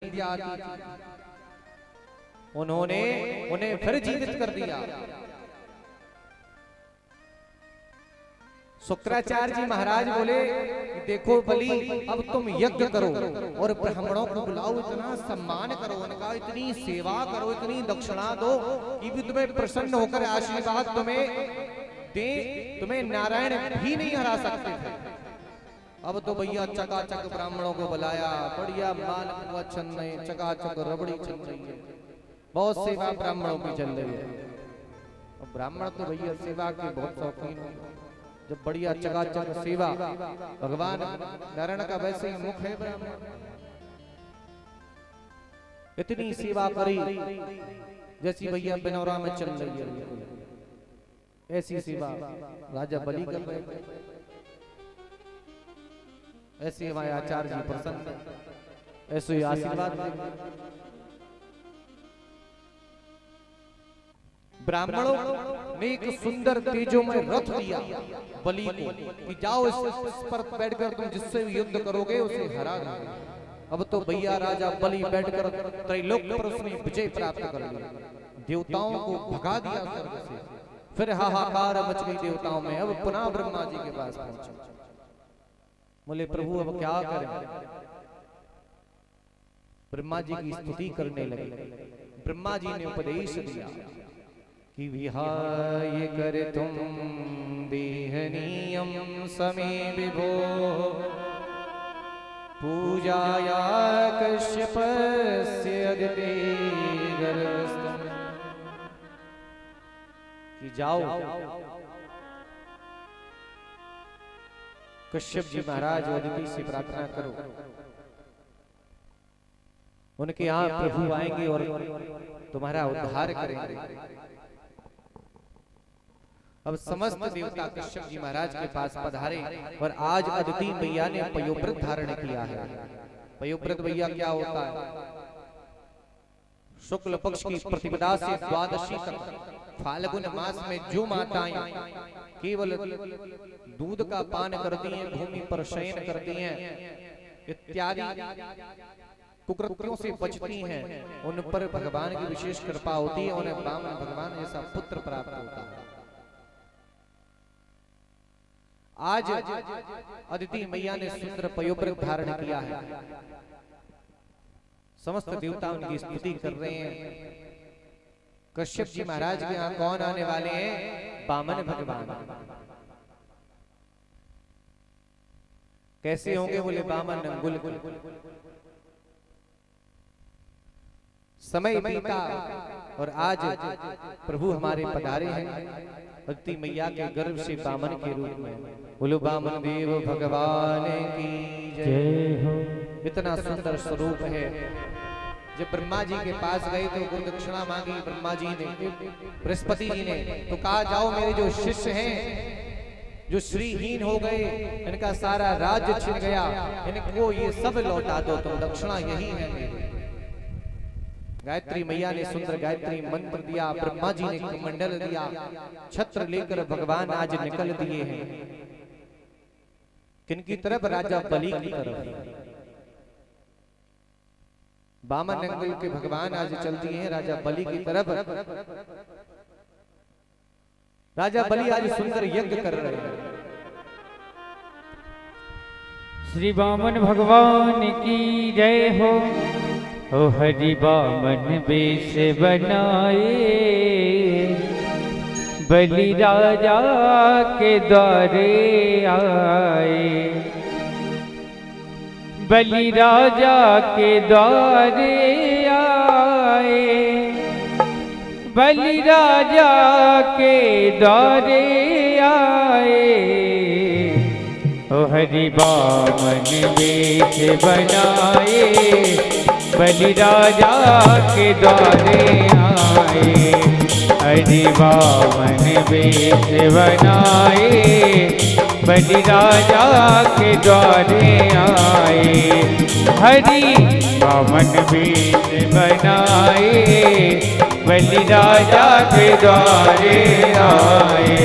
विद्या आती थी, उन्होंने उन्हें फिर जीवित कर दिया। शुक्राचार्य जी महाराज बोले कि देखो बलि, अब तुम यज्ञ करो और ब्राह्मणों को बुलाओ, इतना सम्मान करो उनका, इतनी सेवा करो, इतनी दक्षिणा दो कि भी तुम्हें प्रसन्न होकर आशीर्वाद तुम्हें दे, तुम्हें नारायण भी नहीं हरा सकते थे। अब तो भैया चकाचक ब्राह्मणों को बुलाया, बढ़िया माल पुआ चल रहे, चकाचक रबड़ी चल रही है, बहुत सेवा ब्राह्मणों की चल रही है। और ब्राह्मण तो भैया सेवा के बहुत शौकीन है, जब बढ़िया चकाचक सेवा, भगवान नारायण का वैसे ही मुख है ब्राह्मण, इतनी सेवा करी जैसी भैया बिनौरा में चल रही है, ऐसी सेवा राजा बलि कर रहे थे। ऐसे हमारे आचार्य जी प्रसन्न, ऐसे आशीर्वाद ब्राह्मणों ने एक सुंदर तेजोमय रथ दिया बलि को कि जाओ इस पर बैठकर तुम जिससे भी युद्ध करोगे उसे हरा दोगे। अब तो भैया राजा बलि बैठकर त्रैलोक पर उसने विजय प्राप्त कर लिया, देवताओं को भगा दिया स्वर्ग से। फिर हाहाकार मच गई देवताओं में। अब पुनः ब्रह्मा जी के पास पहुंचे, बोले प्रभु अब क्या करें। ब्रह्मा जी की स्तुति करने लगे। ब्रह्मा जी ने उपदेश दिया कि विहाय कर तुम देहनीयम समे विभो पूजाया कश्यपस्य अदिते गर्भस्थं, कि जाओ कश्यप जी महाराज अदिति से प्रार्थना करो, उनके यहाँ प्रभु आएंगे और तुम्हारा उद्धार करेंगे। अब समस्त देवता कश्यप जी महाराज के पास पधारे और आज अदिति मैया ने पयोव्रत धारण किया है। पयोव्रत भैया क्या होता है? शुक्ल पक्ष की प्रतिपदा से द्वादशी तक फाल्गुन मास में जो माताएं केवल दूध का पान करती हैं, भूमि पर शयन करती हैं, इत्यादि कुकृत्यों से बचती हैं, उन पर भगवान की विशेष कृपा होती है, उन्हें वामन भगवान जैसा पुत्र प्राप्त होता है। आज अदिति मैया ने सुंदर पयोव्रत धारण किया है। समस्त देवता उनकी स्तुति कर रहे हैं। कश्यप जी महाराज के यहाँ कौन आने वाले हैं? वामन भगवान। कैसे होंगे? बोले वामन अंगुल। समय बीता और आज प्रभु हमारे पधारे हैं अदिति मैया के गर्भ से वामन के रूप में। बोलो वामन देव भगवान की जय हो। इतना सुंदर स्वरूप है। जब ब्रह्मा जी के पास गए तो गुरु दक्षिणा मांगी ब्रह्मा जी ने, बृहस्पति जी ने, तो कहा जाओ मेरे जो शिष्य हैं जो श्रीहीन हो गए, इनका सारा राज्य छिन गया, इनको ये सब लौटा दो, तो दक्षिणा यही है मेरी। गायत्री मैया ने सुंदर गायत्री मंत्र दिया, ब्रह्मा जी ने कमंडल दिया, छत्र लेकर भगवान आज निकल दिए हैं। किनकी तरफ? राजा बलि की तरफ। वामन अंगुल के भगवान आज चल दिए हैं राजा बलि की तरफ। राजा बलि आज सुंदर यज्ञ कर रहे हैं। श्री वामन भगवान की जय हो। ओ हरि वामन वेश बनाए, बलि राजा के द्वारे आए, बलि राजा के द्वारे आए, बलि राजा के द्वारे आए। ओ हरि वामन वेश बनाए, बलि राजा के द्वारे आए, हरि वामन वेश बनाए, बलि राजा के द्वारे आए, हरि वामन वेश बनाए, बलि राजा के द्वारे आए।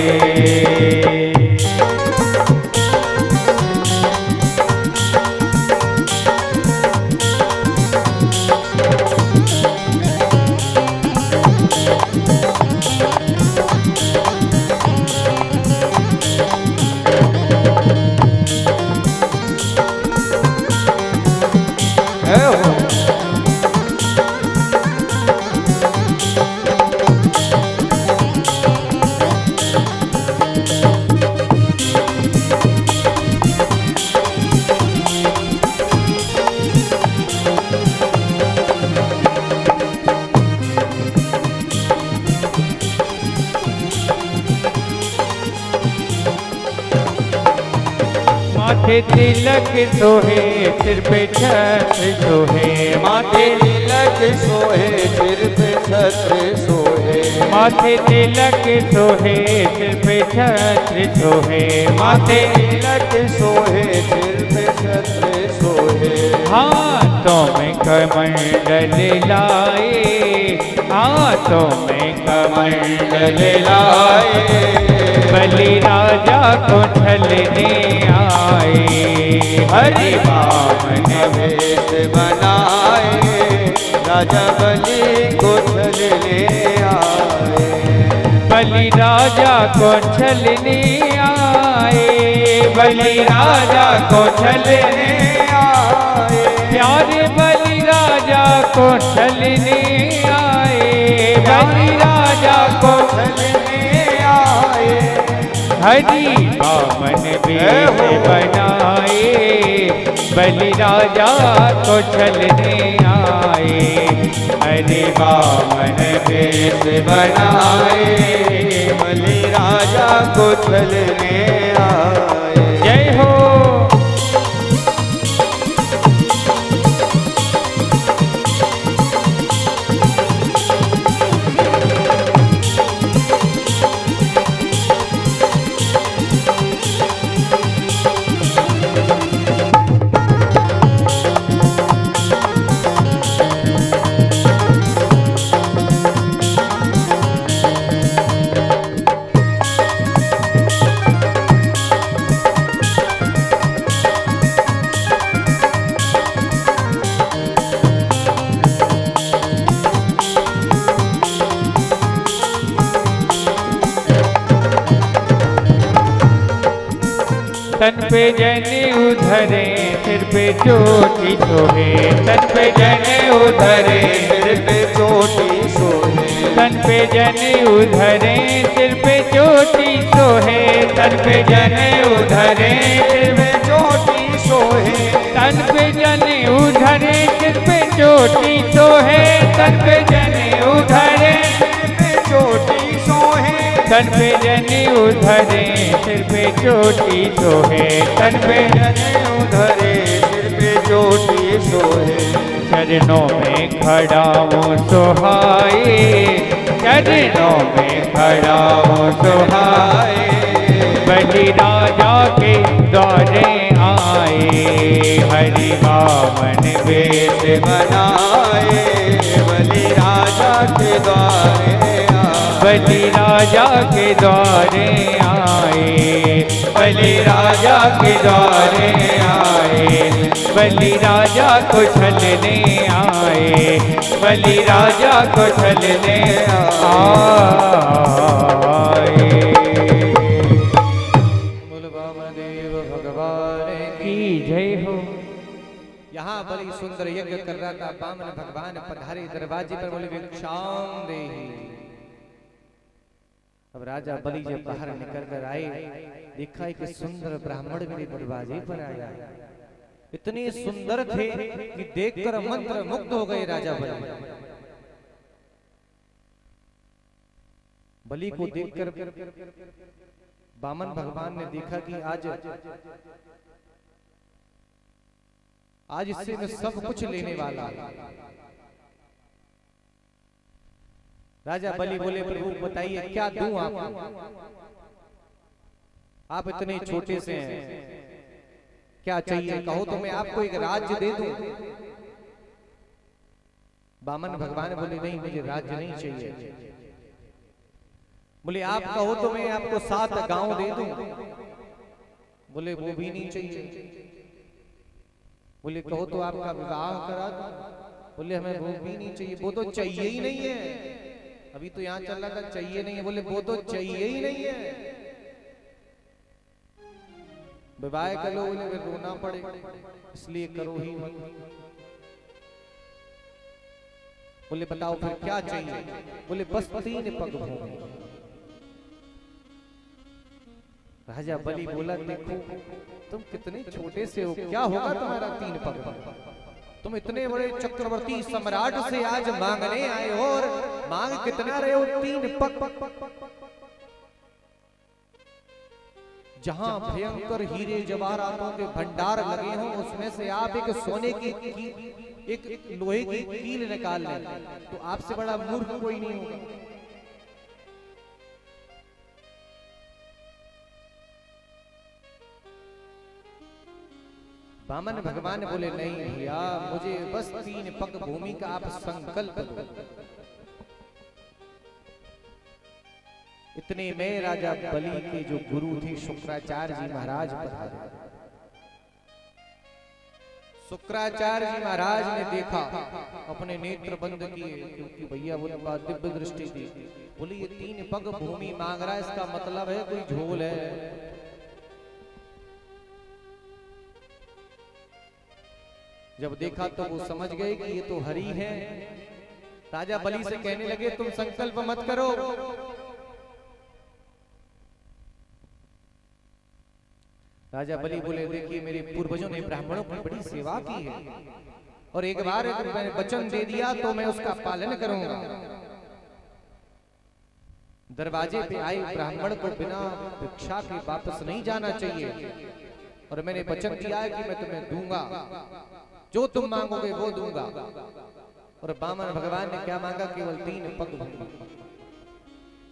माथे तिलक सोहे सिर पे छत्र सोहे, माथे तिलक सोहे सिर पे छत्र सोहे, माथे तिलक सोहे सिर पे छत्र सोहे, माथे तिलक सोहे सिर पे छत्र सोहे, हाथों में कमंडल लाए, हाथों में कमंडल लाए, बलि राजा को छलने आए, हरि वामन वेश बनाए, राजा बलि को छलने आए, बलि राजा को छलने आए, बलि राजा को छलने आए, प्यारे बलि राजा को छलने आए, बलि राजा को छलने आए, हरि वामन वेश बनाए, बलि राजा को छलने आए, हरि वामन वेश बनाए, बलि राजा को छलने आए। जय हो। तन पे जने उधरे सिर पे चोटी सोहे, तन पे जने उधरे सिर पे चोटी सोहे, तन पे जने उधरे सिर पे चोटी सोहे, तन पे जने उधरे सिर पे चोटी सोहे, तन पे जने उधरे सिर पे चोटी सोहे, तन पे जने उधरे चोटी सोहे, तन पे जने उधरे सिर पे चोटी सोहे, तन पे जने उधरे सिर पे चोटी सोहे, चरणों में खड़ा हूँ सुहाए, चरणों में खड़ा हूँ सुहाए, बलि राजा के द्वारे आए, हरि वामन वेश बनाए, बलि राजा के द्वारे आए, बलि राजा के द्वारे आए, बलि राजा के द्वारे आए, बलि राजा को छलने आए, बलि राजा को छलने आए। बोल वामदेव भगवान की जय हो। यहाँ बड़ी सुंदर यज्ञ कर रहा था, वामन भगवान पधारे दरवाजे पर, बोले भिक्षाम देहि। अब राजा बलि जब बाहर निकल कर आए, देखा कि सुंदर ब्राह्मण मेरे दरवाजे पर आया। इतने सुंदर थे कि देखकर मंत्र मुग्ध हो गए राजा बलि। बलि को देखकर वामन भगवान ने देखा कि आज इससे मैं सब कुछ लेने वाला हूं। राजा बलि बोले, प्रभु बताइए क्या दूं आपको? आप इतने छोटे से हैं, क्या चाहिए कहो तो मैं आपको एक राज्य दे दूं। वामन भगवान बोले, नहीं मुझे राज्य नहीं चाहिए। बोले आप कहो तो मैं आपको 7 गांव दे दूं। बोले वो भी नहीं चाहिए। बोले कहो तो आपका विवाह करा दूं। बोले हमें वो भी नहीं चाहिए। वो तो चाहिए ही नहीं है, अभी तो यहाँ चल रहा था चाहिए नहीं है। बोले वो तो चाहिए ही नहीं है। विवाह करो, बोले रोना पड़े इसलिए करो ही मत। बोले बताओ फिर क्या चाहिए? बोले बस 3 पग भूमि। राजा बलि बोला देखो तुम कितने छोटे से हो, क्या होगा तुम्हारा 3 पग? तुम इतने बड़े चक्रवर्ती सम्राट से आज मांगने आए हो और मांग कितना रहे हो? 3 पग। जहां भयंकर हीरे जवाहरातों के भंडार लगे हों उसमें से आप एक सोने की एक लोहे की कील निकाल लें तो आपसे बड़ा मूर्ख कोई नहीं होगा। वामन भगवान बोले नहीं भैया, मुझे बस 3 पग भूमि का आप संकल्प दो। इतने में राजा बलि के जो गुरु थे शुक्राचार्य जी महाराज पधारे। शुक्राचार्य जी महाराज ने देखा, अपने नेत्र बंद किए क्योंकि भैया वो दिव्य दृष्टि थी। बोली ये 3 पग भूमि मांग रहा है, इसका मतलब है कोई झोल है। जब देखा तो वो समझ गए कि ये तो हरि है। राजा बलि से कहने लगे तुम संकल्प मत करो। राजा बलि बोले देखिए मेरे पूर्वजों ने ब्राह्मणों की बड़ी सेवा की है और एक बार अगर मैंने वचन दे दिया तो मैं उसका पालन करूंगा। दरवाजे पे आए ब्राह्मण को बिना भिक्षा के वापस नहीं जाना चाहिए और मैंने वचन दिया है कि मैं तुम्हें दूंगा, जो तुम मांगोगे वो दूंगा। और वामन भगवान ने क्या मांगा? केवल 3 पग।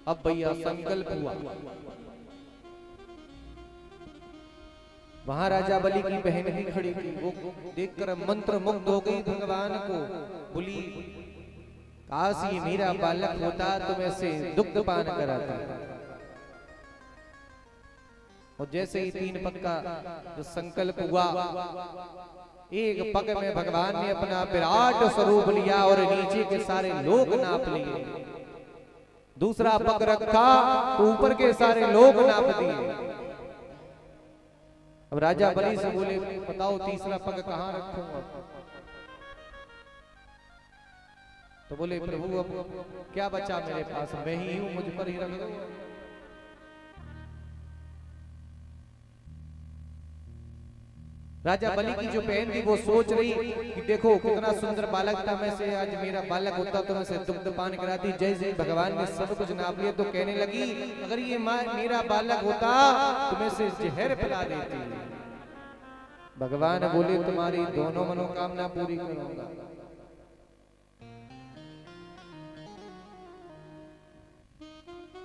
अब भैया संकल्प हुआ। वहां राजा बलि की बहन भी खड़ी थी, वो देखकर मंत्र मुग्ध हो गई भगवान को। बोली काश ये मेरा बालक होता तो मैं से दुग्ध पान कराता। और जैसे ही 3 पग का जो संकल्प हुआ, एक पग में भगवान ने अपना विराट स्वरूप लिया और नीचे के सारे लोग नाप लिए। दूसरा पग रखा तो ऊपर के सारे लोग नाप दिए। अब राजा बलि से बोले बताओ तीसरा पग कहां रखूंगा? तो बोले प्रभु अब क्या बचा मेरे पास, मैं ही हूं, मुझ पर ही रख दो। राजा बलि की जो बहन थी वो सोच रही कि देखो कितना सुंदर बालक था, मैं से आज मेरा बालक होता तो मैं से दुग्ध पान कराती। जैसे भगवान ने सब कुछ नाप लिया तो कहने लगी अगर ये मेरा बालक होता तो मैं से जहर पिला देती। भगवान बोले तुम्हारी दोनों मनोकामना पूरी करूंगा।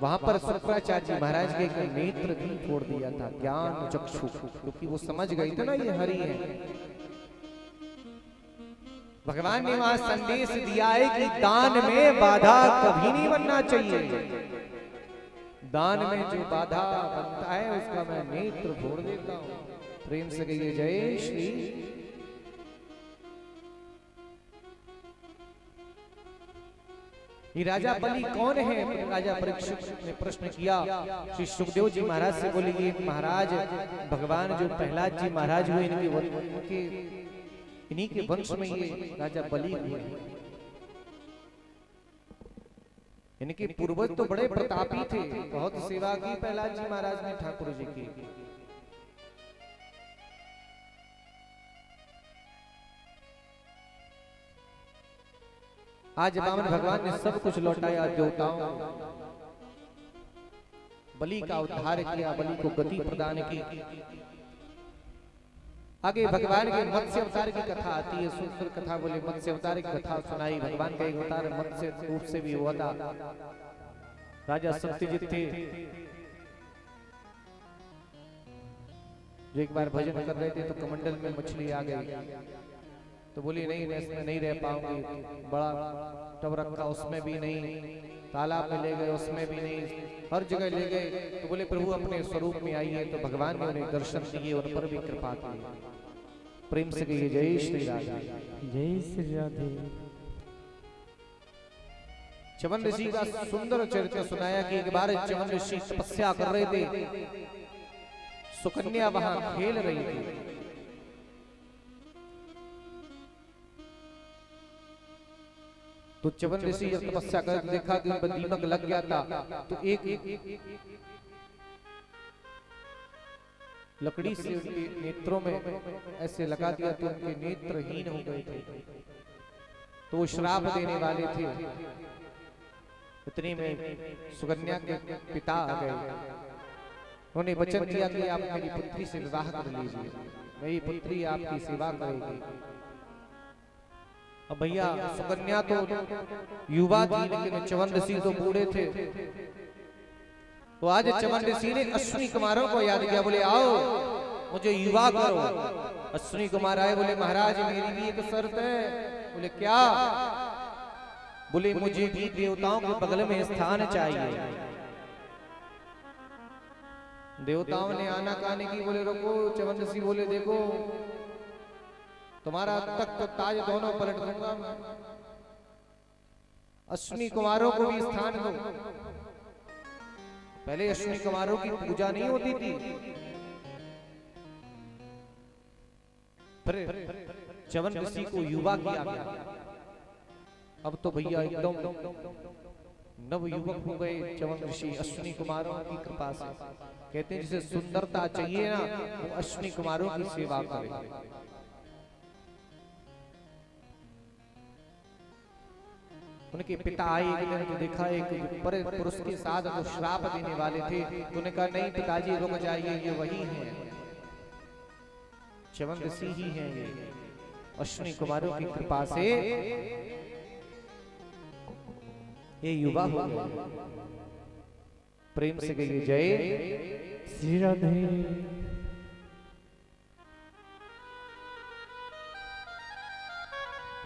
वहां पर शुक्राचार्य जी महाराज के एक नेत्र भी फोड़ दिया था, ज्ञान चक्षु, क्योंकि वो समझ गई थी ना ये हरि है। भगवान ने वहां संदेश दिया है कि दान में बाधा कभी नहीं बनना चाहिए। दान में जो बाधा बनता है उसका मैं नेत्र फोड़ देता हूं। प्रेम से कहिए जय श्री। ये राजा बलि कौन है? राजा परीक्षित ने प्रश्न किया। श्री सुखदेव जी महाराज से बोले ये महाराज भगवान जो प्रहलाद जी महाराज हुए इन्हीं के वंश में ये राजा बलि हुए। इनके पूर्वज तो बड़े प्रतापी थे, बहुत सेवा की प्रहलाद जी महाराज ने ठाकुर जी की। आज वामन भगवान ने सब कुछ लौटाया देवताओं, बलि का उद्धार किया, बलि को गति प्रदान की। आगे भगवान के मत्स्य अवतार की कथा आती है, सुंदर कथा। बोले मत्स्य अवतार की कथा सुनाई। भगवान का एक अवतार मत्स्य रूप से भी हुआ था। राजा सत्यजित थे जो एक बार भजन कर रहे थे तो कमंडल में मछली आ गई। तो बोली नहीं मैं नहीं रह पाऊंगी। बड़ा टब रखा उसमें भी नहीं, तालाब में ले गए उसमें भी नहीं, हर जगह ले गए। तो बोले प्रभु अपने स्वरूप में आइए। तो भगवान ने उन्हें दर्शन दिए, उन पर भी कृपा की। प्रेम से कहिए जय श्री राधे। जय श्री राधे। च्यवन ऋषि का सुंदर चरित्र सुनाया कि एक बार च्यवन ऋषि तपस्या कर रहे थे, सुकन्या वहां खेल रही थी। तो च्यवन ऋषि जब तपस्या कर देखा कि उन दीमक लग गया था, तो एक लकड़ी से उनके नेत्रों में ऐसे लगा दिया तो उनके नेत्रहीन हो गए थे। तो वो श्राप देने वाले थे। इतने में सुकन्या के पिता आ गए। उन्होंने वचन दिया कि आप मेरी पुत्री से विवाह कर लीजिए, मेरी पुत्री आपकी सेवा करेगी। अब भैया सुकन्या तो युवा थी, लेकिन च्यवन ऋषि तो बूढ़े थे। तो आज च्यवन ऋषि ने अश्विनी कुमारों को याद किया, बोले आओ मुझे युवा करो। अश्विनी कुमार आए, बोले महाराज मेरी भी एक शर्त है। बोले क्या? बोले मुझे भी देवताओं के बगल में स्थान चाहिए। देवताओं ने आना काने की, बोले रुको। च्यवन ऋषि बोले देखो तुम्हारा तख्त ताज दोनों पलट दूंगा मैं, अश्विनी कुमारों को भी स्थान दो। पहले अश्विनी कुमारों की पूजा नहीं होती थी, फिर च्यवन ऋषि को युवा किया गया। अब तो भैया एकदम नव युवक हो गए च्यवन ऋषि अश्विनी कुमारों की कृपा से। कहते हैं जिसे सुंदरता चाहिए ना, वो अश्विनी कुमारों की सेवा करे। उनके पिता आए एक दिन, तो देखा एक पर पुरुष के साथ वो श्राप देने वाले थे। तो उन्होंने कहा नहीं पिताजी रुक जाइए, ये वही हैं, च्यवन ऋषि ही हैं ये। अश्विनी कुमारों की कृपा से ये युवा हो गए। प्रेम से कहिए जय श्री राधे।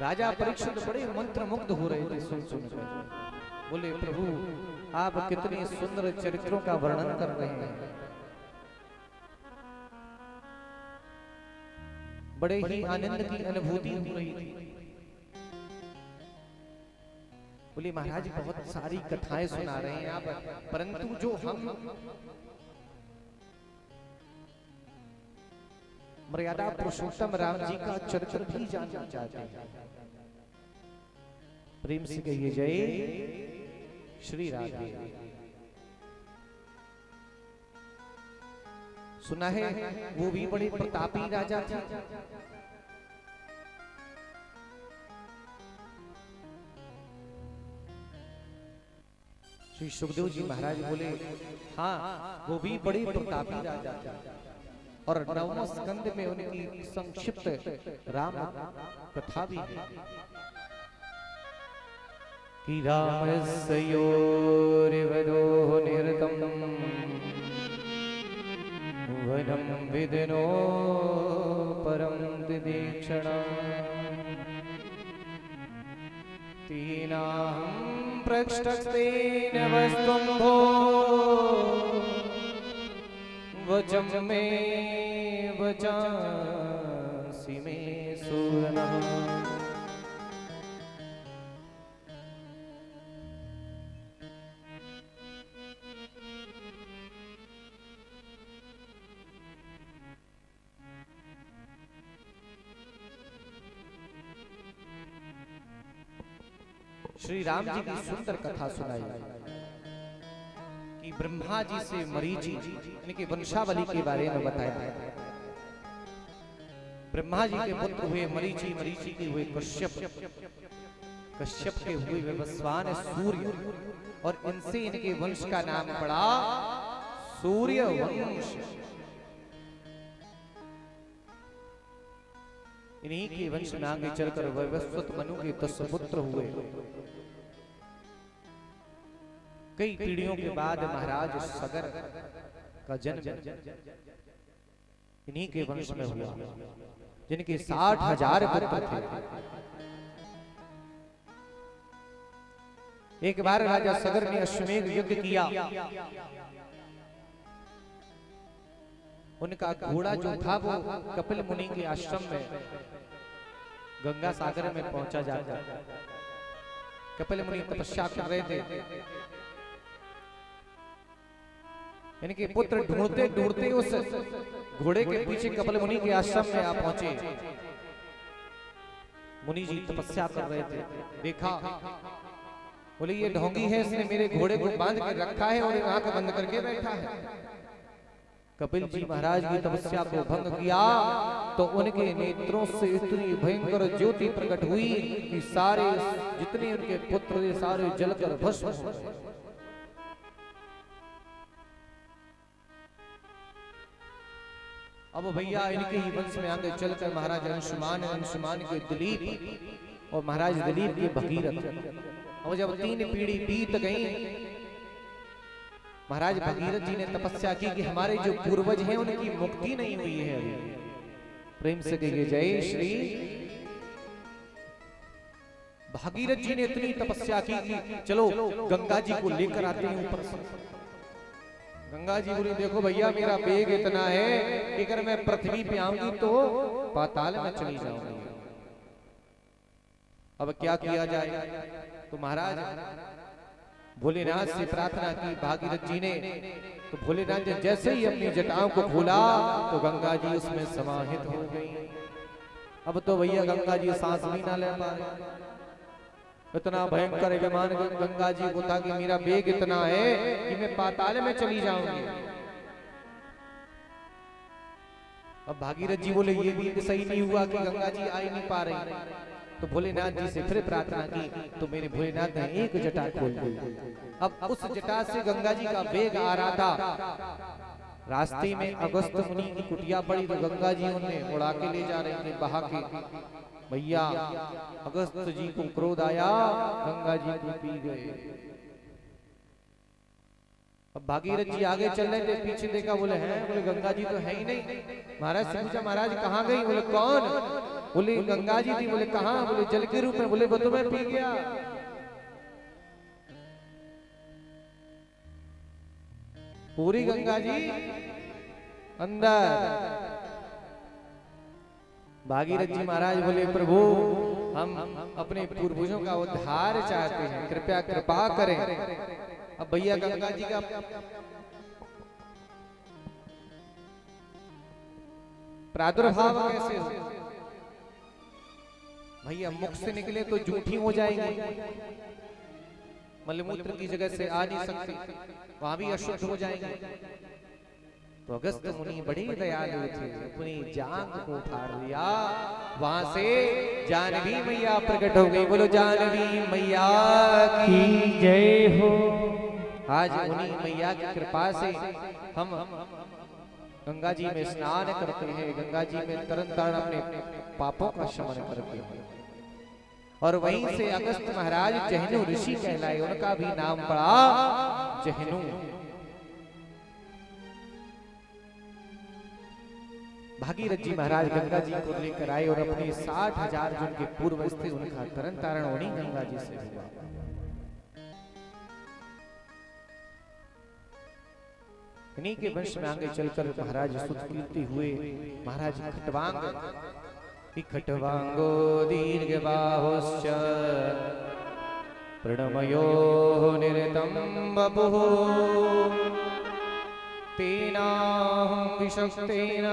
राजा परीक्षित बड़े मंत्र मुग्ध हो रहे थे सुन सुनकर। बोले प्रभु आप कितने सुंदर चरित्रों का वर्णन कर रहे हैं, बड़े ही आनंद की अनुभूति हो रही थी। बोले महाराज बहुत सारी कथाएं सुना रहे हैं आप, परंतु जो हम मर्यादा पुरुषोत्तम राम जी का चरित्र भी जानना चाहते हैं। प्रेम से कहिए जय श्री राधे। सुना है वो भी बड़े प्रतापी राजा थे। श्री सुखदेव जी महाराज बोले हाँ वो भी बड़ी प्रतापी राजा थे। और नवम स्कंद में उनकी संक्षिप्त राम कथा भी है कि रामस्योरिवदो निरतम वनम विदनो परम दिदीक्षणम् तीनाहं प्रक्षतेन वस्तुम्भो वचम में वचांसि मे सूरनः। श्री राम जी की सुंदर कथा सुनाई कि ब्रह्मा जी से मरीचि इनकी वंशावली के बारे में बताया। ब्रह्मा जी के पुत्र हुए मरीचि, मरीचि के हुए कश्यप, कश्यप के हुए विवस्वान सूर्य, और इनसे इनके वंश का नाम पड़ा सूर्य वंश। इन्हीं के वंश में आगे चलकर वैवस्वत मनु के 10 पुत्र हुए। कई पीढ़ियों के बाद महाराज सगर का जन्म इन्हीं के वंश में हुआ, जिनके 60,000 पुत्र थे। एक बार राजा सगर ने अश्वमेध युद्ध किया। उनका घोड़ा जो था वो कपिल मुनि के आश्रम में गंगा सागर में पहुंचा जाता। कपिल मुनि तपस्या कर रहे थे। इनके पुत्र ढूंढते ढूंढते उस घोड़े के पीछे कपिल मुनि के आश्रम में आ पहुंचे। मुनि जी तपस्या कर रहे थे। देखा बोले ये ढोंगी है, इसने मेरे घोड़े को बांध के रखा है और आंख बंद करके बैठा है। कपिल जी महाराज की तपस्या को भंग किया तो उनके नेत्रों से इतनी भयंकर ज्योति प्रकट हुई कि सारे जितने उनके पुत्र थे सारे जलकर भस्म हो गए। अब भैया इनके ही वंश में आगे चलकर महाराज अंशुमान, अंशुमान के दिलीप और महाराज दिलीप के भगीरथ। और जब 3 पीढ़ी बीत गई, महाराज भगीरथ जी ने तपस्या की कि हमारे जो पूर्वज हैं उनकी मुक्ति नहीं हुई है। प्रेम से कहिए जय श्री। भगीरथ जी ने इतनी तपस्या की कि चलो गंगा जी को लेकर आते हैं ऊपर से। गंगा जी बोली देखो भैया मेरा वेग इतना है कि अगर मैं पृथ्वी पे आऊंगी तो पाताल में चली जाऊंगी। अब क्या किया जाए? तो महाराज भोलेनाथ से प्रार्थना की भागीरथ जी ने। तो भोलेनाथ ने जैसे ही अपनी जटाओं को खोला तो गंगा जी उसमें समाहित हो गई। अब तो भैया गंगा जी सांस भी ना ले पा रहे। इतना भयंकर विमान गंगा जी को था कि मेरा वेग इतना है कि मैं पाताल में चली जाऊंगी। अब भागीरथ जी बोले ये भी सही नहीं हुआ कि गंगा जी आ ही नहीं पा रही। तो भोलेनाथ जी से फिर प्रार्थना की तो मेरे भोलेनाथ ने एक जटा खोल दी। अब उस जटा से गंगा जी का वेग आ रहा था। रास्ते में अगस्त मुनि की कुटिया पड़ी तो गंगा जी उन्हें उड़ा के ले जा रहे थे बहा के। भैया अगस्त जी को क्रोध आया, गंगा जी को पी गए। अब भागीरथ जी आगे चल रहे थे, पीछे देखा बोले हैं, बोले गंगा जी तो है ही नहीं। महाराज से पूछा महाराज कहाँ गई? बोले कौन? बोले गंगा जी थी। बोले कहाँ? बोले जल के रूप में। बोले वो तो मैं पी गया। पूरी गंगा जी अंदर। भागीरथ जी महाराज बोले प्रभु हम अपने पूर्वजों का उद्धार चाहते हैं, कृपया कृपा करें। अब भैया गंगा जी का प्रादुर्भाव कैसे हो? भैया मुख से निकले तो जूठी हो जाएंगी, मलमूत्र की जगह से आ नहीं सकती, वहां भी अशुद्ध हो जाएंगे। तो अगस्त मुनि बड़ी दयालु थे, अपनी जांग को उठार लिया। वहां से जानवी मैया प्रकट हो गई। बोलो जानवी मैया की जय हो। आज उन्हीं मैया की कृपा से हम गंगा जी में स्नान करते हैं, गंगा जी में तरन तारण अपने पापों का शमन करते हैं। और वहीं से अगस्त महाराज जहनु ऋषि कहलाए, उनका भी नाम पड़ा जहनु। भागीरथ जी महाराज गंगा जी को लेकर आए और अपने 60,000 जो उनके पूर्वज थे उनका तरन तारण उन्हीं गंगा जी से हुआ। इन्हीं के वंश में आगे चलकर महाराज स्तुति हुए। महाराज खटवांग, खटवांगो दीर्घ बाहुश्च प्रणमयो निरतं वपुः तेनाहं विशक्तेन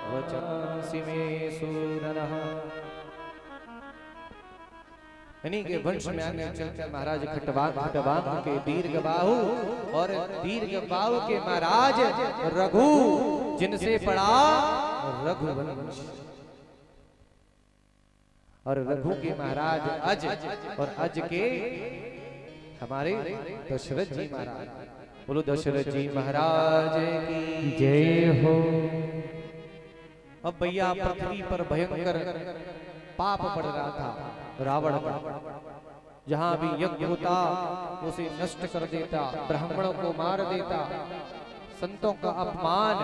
वचांसि मे सूरनः। इन्हीं के वंश में आगे चलकर महाराज खटवांग के दीर्घ बाहु और दीर्घ बाहु के महाराज रघु, जिनसे पड़ा रघुवंश। और रघु के महाराज अज और अज के हमारे दशरथ जी महाराज। बोलो दशरथ जी महाराज की जय हो। अब भैया पृथ्वी पर भयंकर पाप बढ़ रहा था। रावण का जहां भी यज्ञ होता उसे नष्ट कर देता, ब्राह्मणों को मार देता, संतों का अपमान।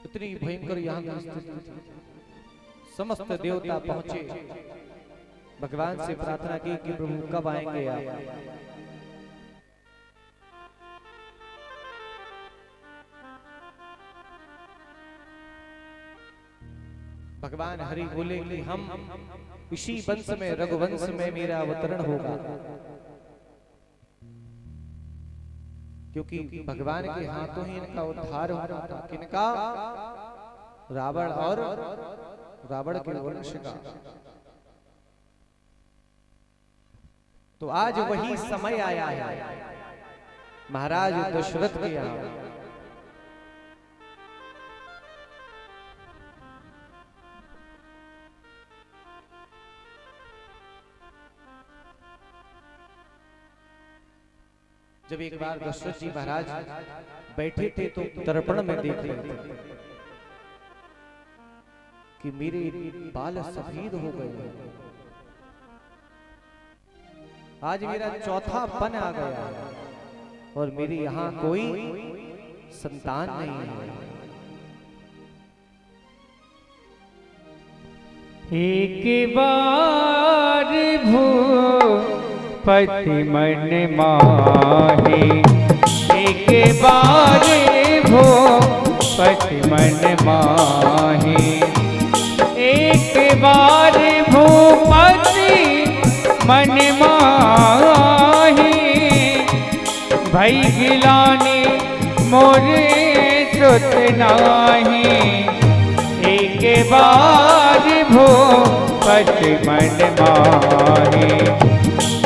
इतनी भयंकर यहाँ की स्थिति थी। समस्त देवता पहुंचे, भगवान से प्रार्थना की कि प्रभु कब आएंगे आप। भगवान हरि बोले कि हम इसी वंश में रघुवंश में मेरा अवतरण होगा। क्योंकि भगवान के हाथों ही इनका उद्धार होना था। किनका? रावण और रावण के वंश का। तो आज वही समय आया है महाराज दशरथ के यहाँ। जब एक बार दशरथ जी महाराज बैठे थे तो दर्पण में देख रहे थे कि मेरे बाल सफेद हो गए, आज मेरा चौथा पन आ गया है और मेरे यहाँ कोई संतान नहीं है। एक बार भूपति मन माहे, एक बार भूपति मन माहे, एक बार भूपति मन माहे, भई गिलानी मोरे सुत नाही। एक बार भूपति मन माहे,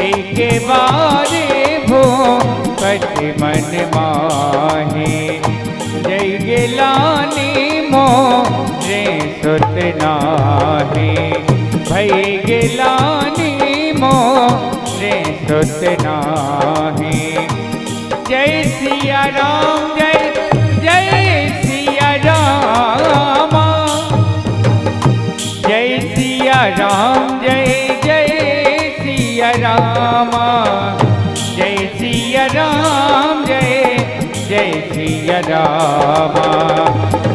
एक बार भूपति मन माहे, जय गिलानी मोरे सुत नाही। भई गिलानी मोरे सुत नाही। जय सिया राम, जय जय सिया राम, जय सिया राम, जय जय सिया राम, जय सिया राम, जय जय सिया राम,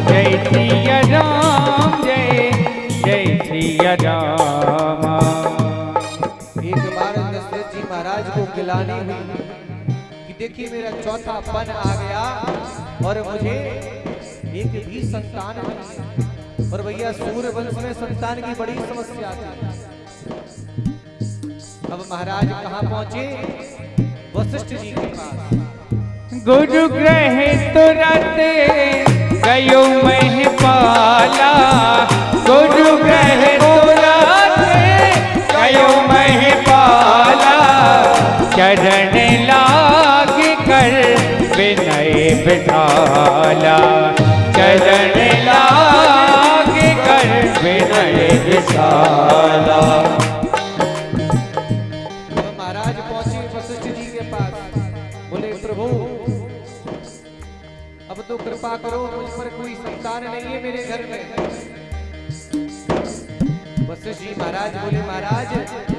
जय सिया राम, जय जय सिया राम। एक बार दशरथ जी महाराज को गिलानी हुई कि देखिए मेरा चौथा पन आ गया और मुझे एक भी संतान नहीं है। और भैया सूर्य वंश में संतान की बड़ी समस्या थी। अब महाराज कहाँ पहुंचे? वशिष्ठ जी के पास। गुरु ग्रह तुरंत गयो महिपाला, गुरु ग्रह तुरंत गयो महिपाला, चरण लाग कर विनय बिठाला, चरण लाग कर विनय बिठाला। महाराज पहुंचे वशिष्ठ जी के पास, बोले प्रभु अब तो कृपा करो, मुझ पर कोई संतान नहीं है मेरे घर में। वशिष्ठ जी महाराज बोले महाराज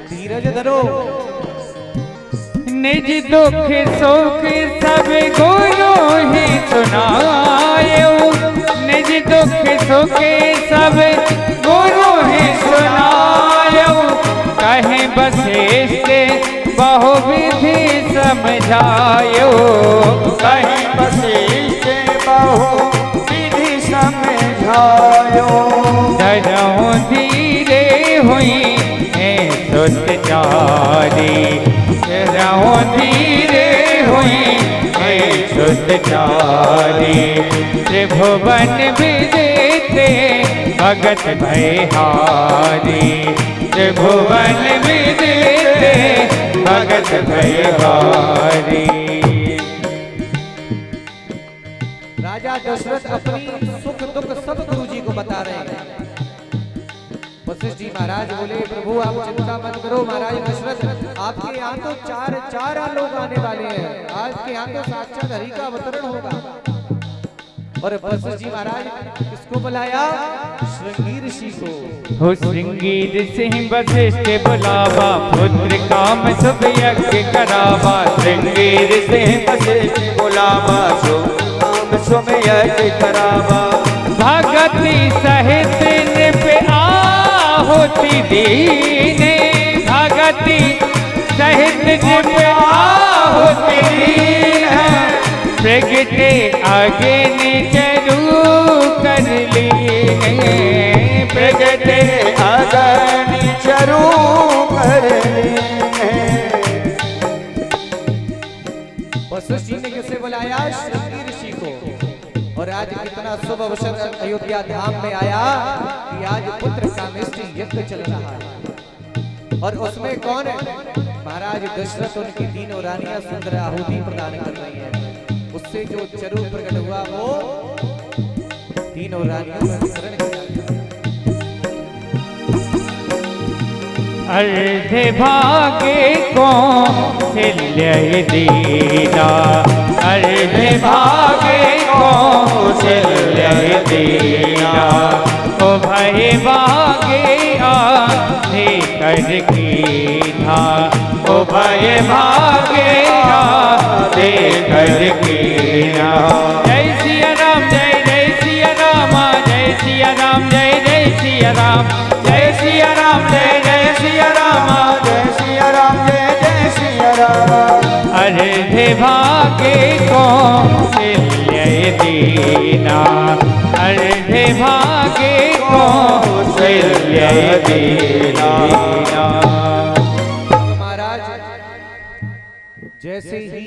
धीरज धरो। निज दुख सुख सब गुरु ही सुनायो, निज दुख सुख सब गुरु ही सुनायो, कहे वशिष्ठ बहु विधि समझायो, कहीं वशिष्ठ बहु विधि समझायो। धरऊं धीरे हुई है सुत चारी, धरऊं धीरे हुई है सुत चारी, त्रिभुवन विदिते भगत भयहारी, त्रिभुवन विदिते भगत भयहारी। राजा दशरथ अपनी सुख दुख सब गुरु जी को बता रहे हैं। वशिष्ठ जी महाराज बोले प्रभु आप चिंता मत करो। महाराज दशरथ आपके यहाँ तो चार लोग आने वाले हैं, आज के यहाँ तो साक्षात हरि का अवतरण होगा। और वशिष्ठ जी महाराज किसको बुलाया? श्रृंगी ऋषि को। हो श्रृंगी ऋषि वशिष्ठ बुलावा, पुत्र काम शुभ यज्ञ करावा, श्रृंगी ऋषि वशिष्ठ बुलावा, शुभ काम शुभ यज्ञ करावा। भगति सहित नृप आहुति दीने, भगति सहित नृप आहुति दीने, प्रगटे अग्नि चरु कर लीने, प्रगटे अग्नि चरु कर लीने। वशिष्ठ जी ने किसे बुलाया? और आज कितना शुभ अवसर अयोध्या धाम में आया कि आज पुत्र कामेष्टि यज्ञ चल रहा है। और उसमें कौन है? महाराज दशरथ, उनकी तीनों रानियां सुंदर आहुति प्रदान कर रही हैं। उससे जो चरु प्रकट हुआ वो तीनों रानियों में शरण किया। अर्धे भागे कौशल्य दीना, अर्धे भागे कौशल्य दीना, ओ भय भागे आधे कर कीना, ओ भय भागे आधे कर कीना। जय सिया राम, जय जय सिया राम, जय सिया राम, जय जय सिया राम, जय सिया राम, जय जय सिया राम, जय सिया राम, जय जय सिया राम। अर्धे भागे कौशल्य दीना, अर्धे भागे कौशल्य दीना। महाराज जैसे ही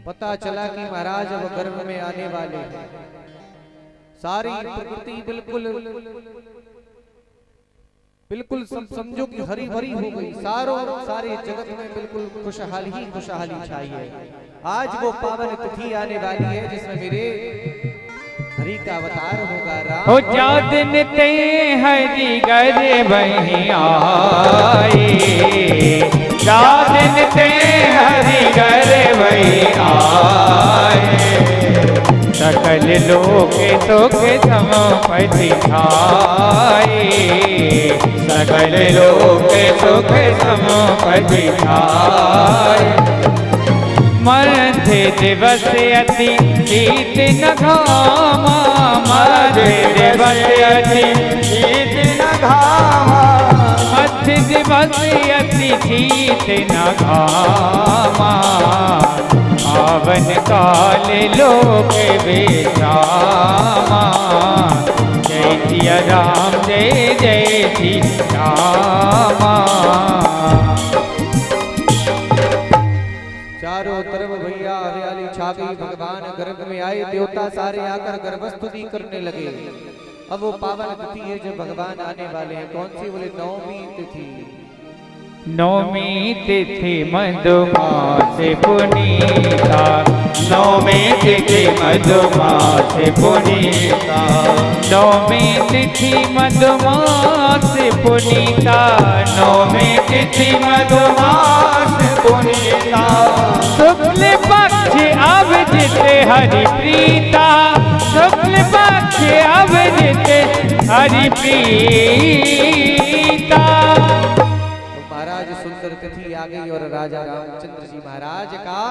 पता चला कि महाराज अब गर्भ में आने वाले हैं, सारी प्रकृति बिल्कुल समझो कि हरी भरी हो गई। सारे जगत में बिल्कुल खुशहाली ही खुशहाली छाई है। आज वो पावन तिथि आने वाली है जिसमें मेरे हरि का अवतार होगा राम। हो जा दिन ते हरि घर वहीं आए, जा दिन ते हरि घर वहीं आए, सकल लोक सुख समपति खाए, सकल लोक सुख समपति खाए। मध्य दिवस अति शीत न घामा, मध्य दिवस अति शीत न घामा, मध्य दिवस अति शीत न घामा, पावन काल लोक विश्रामा। जय सिया राम, जय जय सिया रामा। चारों तरफ भैया हरियाली छा गई। भगवान गर्भ में आए, देवता सारे आकर गर्भस्तुति करने लगे। अब वो पावन तिथि है जब भगवान आने वाले हैं। कौन सी? बोले नवमी तिथि। नौमी तिथि मधुमास पुनीता, नौमी तिथि मधुमास पुनीता, नौमी तिथि मधुमास पुनीता, नौमी तिथि मधुमास पुनीता। शुक्ल पक्ष अभिजित हरि प्रीता, शुक्ल पक्ष अभिजित हरि प्रीता। महाराज सुंदर तिथि आ गई और राजा रामचंद्र जी महाराज का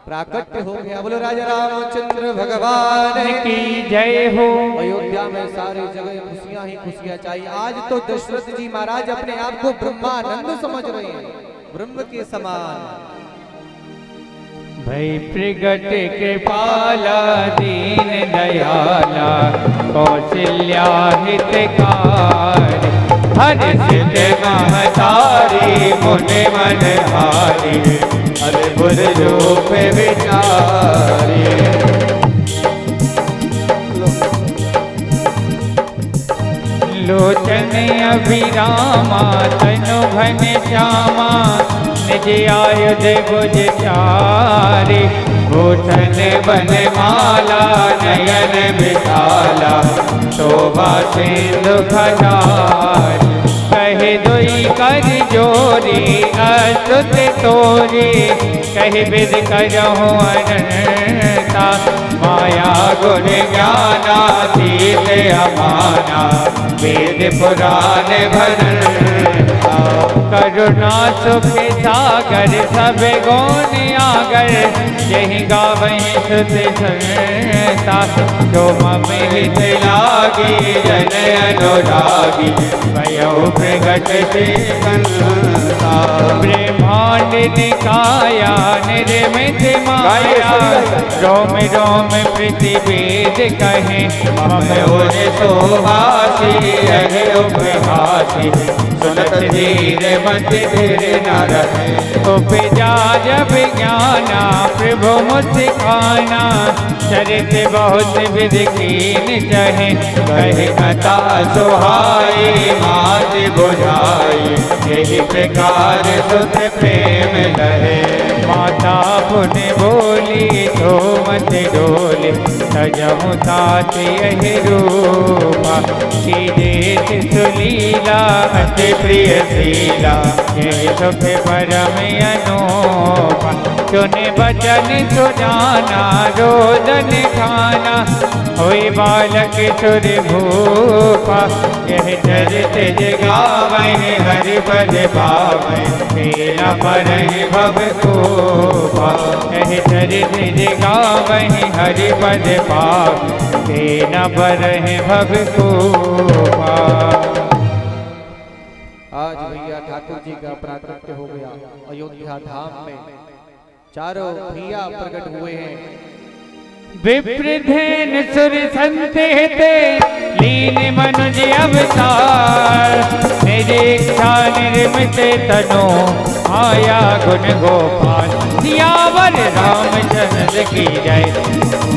प्राकट्य हो गया। बोलो राजा रामचंद्र भगवान की जय हो। अयोध्या में सारी जगह खुशियां ही खुशियां चाहिए। आज तो दशरथ जी महाराज अपने आप को ब्रह्मानंद समझ रहे हैं, ब्रह्म के समान। भई प्रगट कृपाला दीन दयाला, कौशल्या हितकारी, हर सिद्ध महतारी मुनि मनहारी, अद्भुत रूप विचारी। लोचन अभिरामा तनु घन श्यामा, निज आयुध भुज चारि, भूषण बनमाला नयन विशाला, शोभा सिंधु खजारी। कहे दुई कर जोरी अस्तुत तोरी, कहे विद करहु अनंता, माया गुण ज्ञानातीत अमाना, वेद पुराण भरता। करुणा सुख सागर सब गुण आगर, यही गावहीं सुत संता, जो मम हित लागी जन अनुरागी, भयो प्रगट से संता। ब्रह्मांड निकाया निर्मित माया, रोम रोम प्रतिवेद कहे, मम उर शोभासी रहे उपहासी, सुनत धीर मति धीर न रहे। उपजा जब ज्ञाना प्रभु मुस्काना, चरित बहुत विधि कीन चाहे। कहे कथा सुहाई मात बुझाई, यही प्रकार सुत प्रेम लहे। माता पुण्य बोली तो मत डोले, सजहु तात यही रूपा। की देश सुलीला अति प्रिय शीला, यही सुख परम अनूपा। सुने बचन सुजाना रोदन खाना, होई बालक सुर भूपा। यह चरित जगावहि हरि पद पावै, तेरा परहि भव कोपा। यह चरित जगावहि हरि पद पावै, तेरा परहि भव कोपा। आज भैया ठाकुर जी का प्राकट्य हो गया अयोध्या धाम में। चारों भैया प्रकट हुए हैं। विप्रधेन सुर संते लीन मनुज अवतार, निरीक्षा निर्मित तनो आया गुण गोपाल। सियावर रामचंद्र की जय,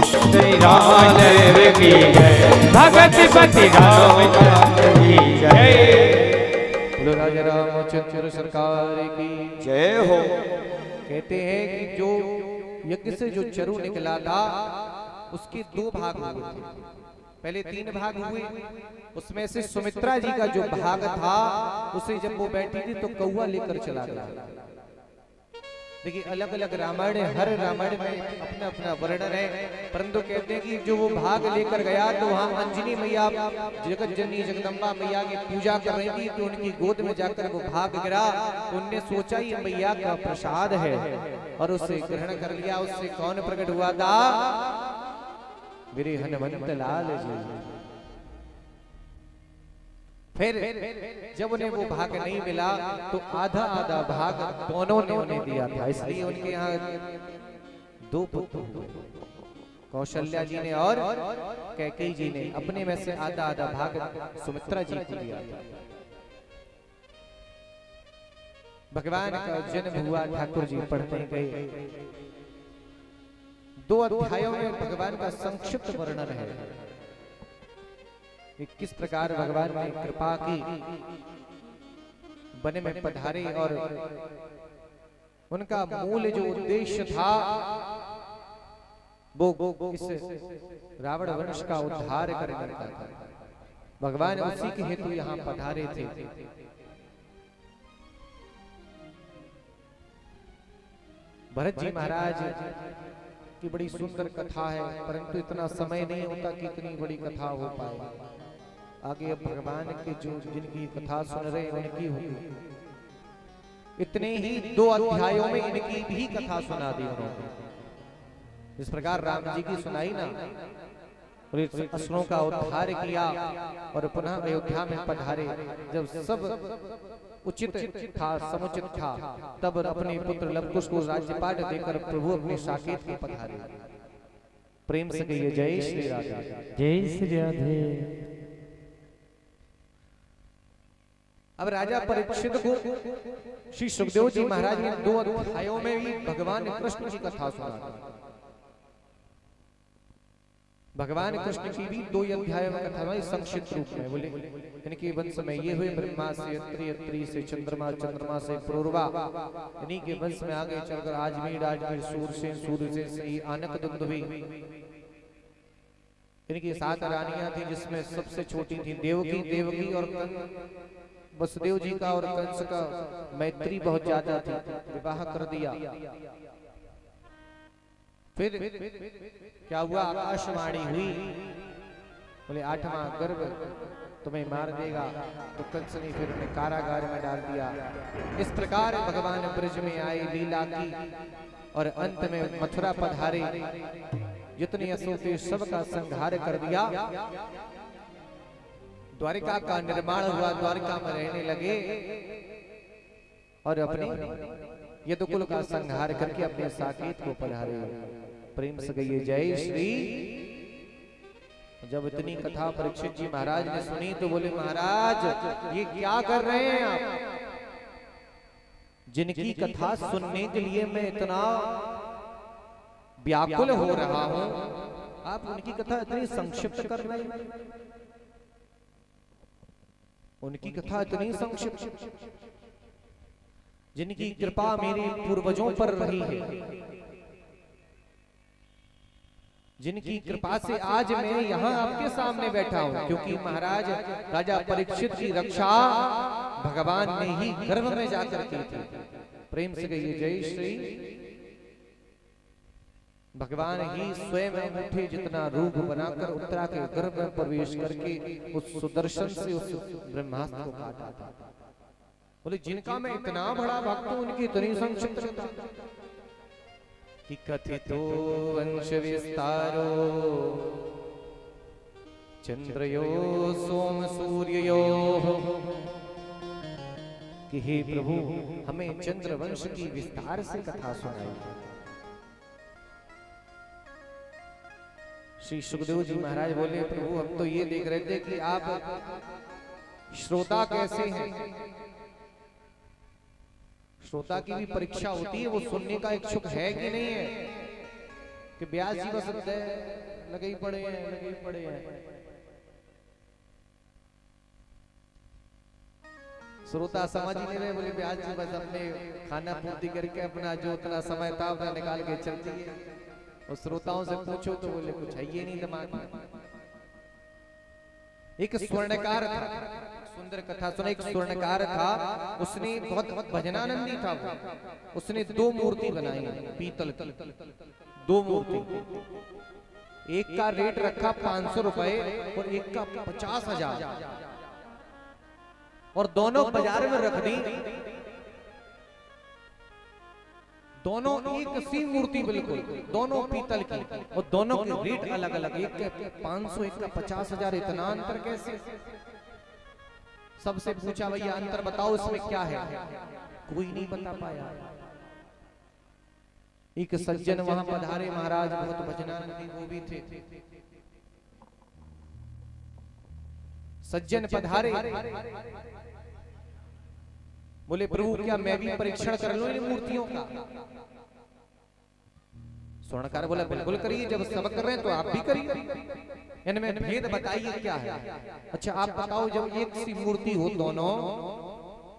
श्री रामचंद्र की जय, भगत पति रामचंद्र की जय। बोलो राजा रामचंद्र सरकार की जय हो। कहते हैं कि जो यज्ञ से जो चरु निकला था उसके दो भाग हुए थे। पहले 3 भाग हुए, उसमें से सुमित्रा जी का जो भाग था उसे जब वो बैठी थी तो कौवा लेकर चला गया। देखिए अलग अलग रामायण, हर रामायण में अपना अपना वर्णन है, परंतु कहते हैं कि जो वो भाग लेकर गया तो वहां अंजनी मैया जगत जननी जगदम्बा मैया की पूजा कर रही थी, तो उनकी गोद में जाकर वो भाग गिरा। तो उनने सोचा ये मैया का प्रसाद है और उसे ग्रहण कर लिया। उससे कौन प्रकट हुआ था? मेरे हनुमंत लाल जी। फिर जब उन्हें वो भाग नहीं मिला तो आधा आधा भाग दोनों ने उन्हें दिया था। इसलिए उनके यहाँ 2 पुत्र हुए, कौशल्या जी ने और कैकेयी जी ने। अपने में से आधा आधा भाग सुमित्रा जी को दिया था। भगवान का जन्म हुआ, ठाकुर जी पढ़ते गए। 2 अध्यायों में भगवान का संक्षिप्त वर्णन है कि किस प्रकार भगवान ने कृपा की, वन में पधारे और उनका मूल जो उद्देश्य था वो इस रावण वंश का उद्धार करने का था। भगवान उसी के हेतु यहाँ पधारे थे। भरत जी महाराज की बड़ी सुंदर कथा है, परंतु इतना समय नहीं होता कि इतनी बड़ी कथा हो पाए। आगे अब भगवान के जो जिनकी कथा सुन रहे हैं उनकी होगी। इतने ही 2 अध्यायों में इनकी भी कथा सुना दी उन्होंने। इस प्रकार राम जी की सुनाई ना, और असुरों का उद्धार किया और पुनः अयोध्या में पधारे। जब सब उचित था, समुचित था, तब अपने पुत्र लवकुश को राज्यपाट देकर प्रभु अपने साकेत को पधारे। प्रेम से कहिए जय श्री राधे। जय श्री राधे। अब राजा परीक्षित को श्री सुखदेव जी महाराज ने 2 अध्यायों में भी भगवान कृष्ण की कथा सुना। भगवान कृष्ण की भी 2 अध्यायों में कथा में संक्षिप्त रूप में बोले। इनके वंश में ये हुए, ब्रह्मा से अत्रि, अत्रि से चंद्रमा, चंद्रमा से पूर्वा। इन्हीं के वंश में आगे चलकर आजमीर, आजमीर सूर से सही आनक दुंदुभी। इनकी 7 रानियां थी, जिसमें सबसे छोटी थी देवकी। देवकी और वसुदेव जी का और कंस का मैत्री बहुत ज्यादा थी, विवाह कर दिया। फिर क्या हुआ? आकाशवाणी हुई, बोले 8वां गर्भ तुम्हें मार देगा। तो कंस ने फिर उन्हें कारागार में डाल दिया। इस प्रकार भगवान ब्रज में आए, लीला की और अंत में मथुरा पधारे। जितने असुर थे सबका संहार कर दिया। द्वारिका का निर्माण हुआ, द्वारिका में रहने लगे और अपने यदुकुल का संहार करके अपने साकेत को पधारे। प्रेम से कहिए जय श्री। जब इतनी कथा परीक्षित जी महाराज ने सुनी तो बोले महाराज ये क्या कर रहे हैं आप? जिनकी कथा सुनने के लिए मैं इतना व्याकुल हो रहा हूं, आप उनकी कथा इतनी संक्षिप्त कर रहे हैं, उनकी कथा इतनी संक्षिप्त, जिनकी कृपा मेरे पूर्वजों पर रही है, जिनकी कृपा से आज मैं यहाँ आपके सामने बैठा हूं, क्योंकि महाराज राजा परीक्षित की रक्षा भगवान ने ही गर्भ में जाकर की थी। प्रेम से कहिए जय श्री। भगवान ही स्वयं उठे, जितना रूप बनाकर उत्तरा के गर्भ में प्रवेश करके उस सुदर्शन से उस ब्रह्मास्त्र को काटा था। बोले जिनका मैं इतना बड़ा भक्त हूं, उनकी इतनी संक्षिप्त कि कथितो वंश विस्तारो चंद्रयो सोम सूर्ययो, कि हे प्रभु हमें चंद्र वंश की विस्तार से कथा सुनाई। श्री सुखदेव जी महाराज बोले प्रभु हम तो ये देख रहे थे कि आप श्रोता कैसे हैं। श्रोता की भी परीक्षा होती है, वो सुनने का इच्छुक है कि नहीं है, कि ब्यास जी बस लगे ही पड़े हैं, लगे ही पड़े हैं। श्रोता समझ ही नहीं रहे, बोले ब्यास जी बस अपने खाना पूर्ति करके अपना जो उतना समय था उतना निकाल के चलती है। और श्रोताओं से पूछो तो बोले कुछ है ये नहीं दिमाग में। एक स्वर्णकार था, सुंदर कथा सुना। एक स्वर्णकार था, उसने बहुत भजनानंदी था वो। उसने 2 मूर्ति बनाई पीतल की, 2 मूर्ति। एक का रेट रखा 500 रुपए और एक का 50,000, और दोनों बाजार में रख दी। दोनों एक सी मूर्ति बिल्कुल, दोनों पीतल की, और दोनों के रेट अलग अलग। एक का 500, एक का 50,000। इतना अंतर कैसे? सबसे पूछा भैया अंतर बताओ इसमें क्या है, कोई नहीं बता पाया। एक सज्जन वहां पधारे, महाराज बहुत भजनानंदी वो भी थे। सज्जन पधारे, बोले प्रभु क्या मैं भी परीक्षण कर लूं इन मूर्तियों का? स्वर्णकार बोला बिल्कुल करिए, जब सब कर रहे हैं तो आप भी करिए। इनमें भेद बताइए क्या है। अच्छा आप बताओ, जब एक सी मूर्ति हो दोनों,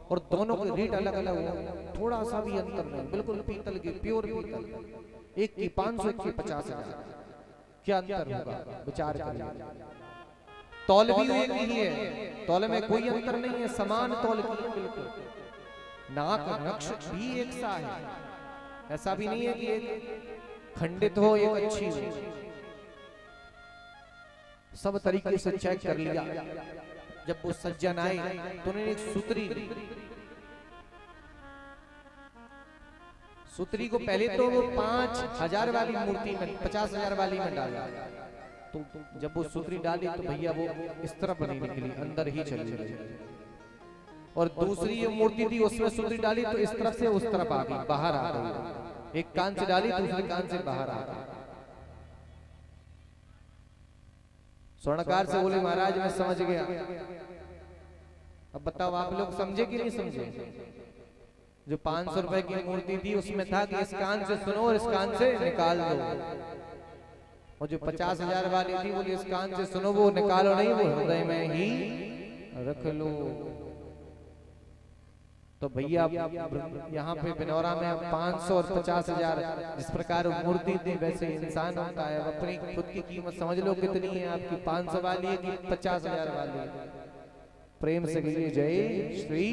और दोनों के रेट अलग अलग हो, थोड़ा सा भी अंतर नहीं, बिल्कुल पीतल की, प्योर पीतल, एक की 500, एक की 50,000, क्या अंतर होगा विचार करिए। तौल भी एक ही है, तौल में कोई अंतर नहीं है, समान तौल की है बिल्कुल। नाक नक्श भी एक सा है, ऐसा भी नहीं है कि एक खंडित हो एक अच्छी हो। सब तरीके से चेक कर लिया। जब वो सज्जन आए तो उन्होंने एक सूत्री को पहले तो वो 5,000 वाली मूर्ति में, 50,000 वाली में डाला। तो जब वो सूत्री डाली तो भैया वो इस तरफ नहीं निकली, अंदर ही चली गई। और दूसरी ये मूर्ति थी, उसमें सूत्री डाली तो इस तरफ से उस तरफ आ गई, बाहर आ गई। एक कान से डाली, दूसरे कान से बाहर आ गई। स्वर्णकार से बोले महाराज मैं समझ गया, अब बताओ आप लोग समझे कि नहीं समझे? जो 500 रुपए की मूर्ति थी उसमें था कि इस कान से सुनो और इस कान से निकाल दो, और जो 50,000 वाली थी बोली इस कान से सुनो, वो निकालो नहीं, वो हृदय में ही रख लो। तो भैया यहाँ पे बिनौरा में 500 और 50,000 जिस प्रकार मूर्ति थी वैसे इंसान होता है। अपनी खुद की कीमत समझ लो कितनी है आपकी, 500 वाली है कि 50,000 वाली है। प्रेम से कहिए जय श्री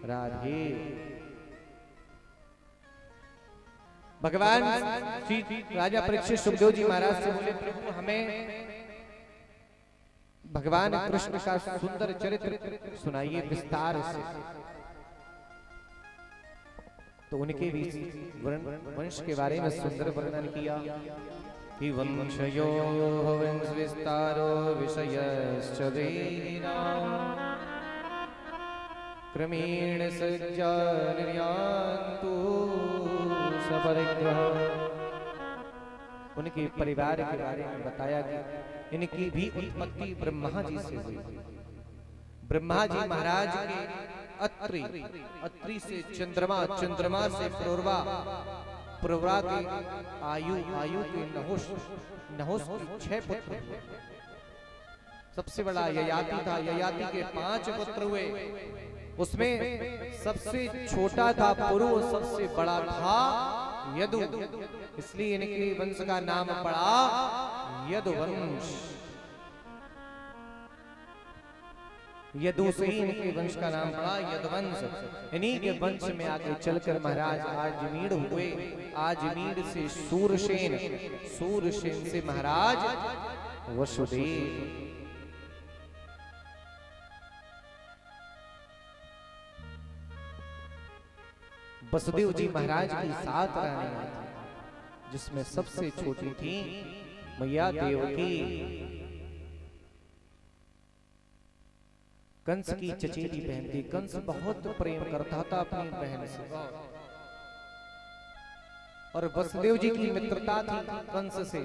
राधे। भगवान श्री राजा परीक्षित सुखदेव जी महाराज से बोले प्रभु हमें भगवान कृष्ण का सुंदर चरित्र सुनाइए विस्तार से। तो उनके भी वंश के बारे में सुंदर वर्णन किया कि वंशयो वंश विस्तारो विषयश्च देहिनां क्रमेण सज्जा निर्यान्तु सपरिग्रह। उनके परिवार के बारे में बताया कि इनकी भी उत्पत्ति ब्रह्मा जी से हुई। ब्रह्मा जी महाराज के अत्रि, अत्रि से चंद्रमा, चंद्रमा से पूर्वा, पूर्वा के आयु, आयु के नहुष, नहुष के 6 पुत्र हुए। सबसे बड़ा ययाति था, ययाति के 5 पुत्र हुए। उसमें सबसे छोटा था पुरु, सबसे बड़ा था यदु, इसलिए इनके वंश का नाम पड़ा यदुवंश। यदु से ही इनके वंश का नाम पड़ा यदुवंश। इन्हीं के वंश में आगे चलकर महाराज आजमीड़ हुए। आजमीड़ से सूरसेन, सूरसेन से महाराज वसुदेव। वसुदेव जी महाराज की 7 रानियां थी, जिसमें सबसे छोटी थी मैया देवकी। कंस की चचेरी बहन थी। कंस बहुत प्रेम करता था अपनी बहन से, और वसुदेव जी की मित्रता थी कंस से।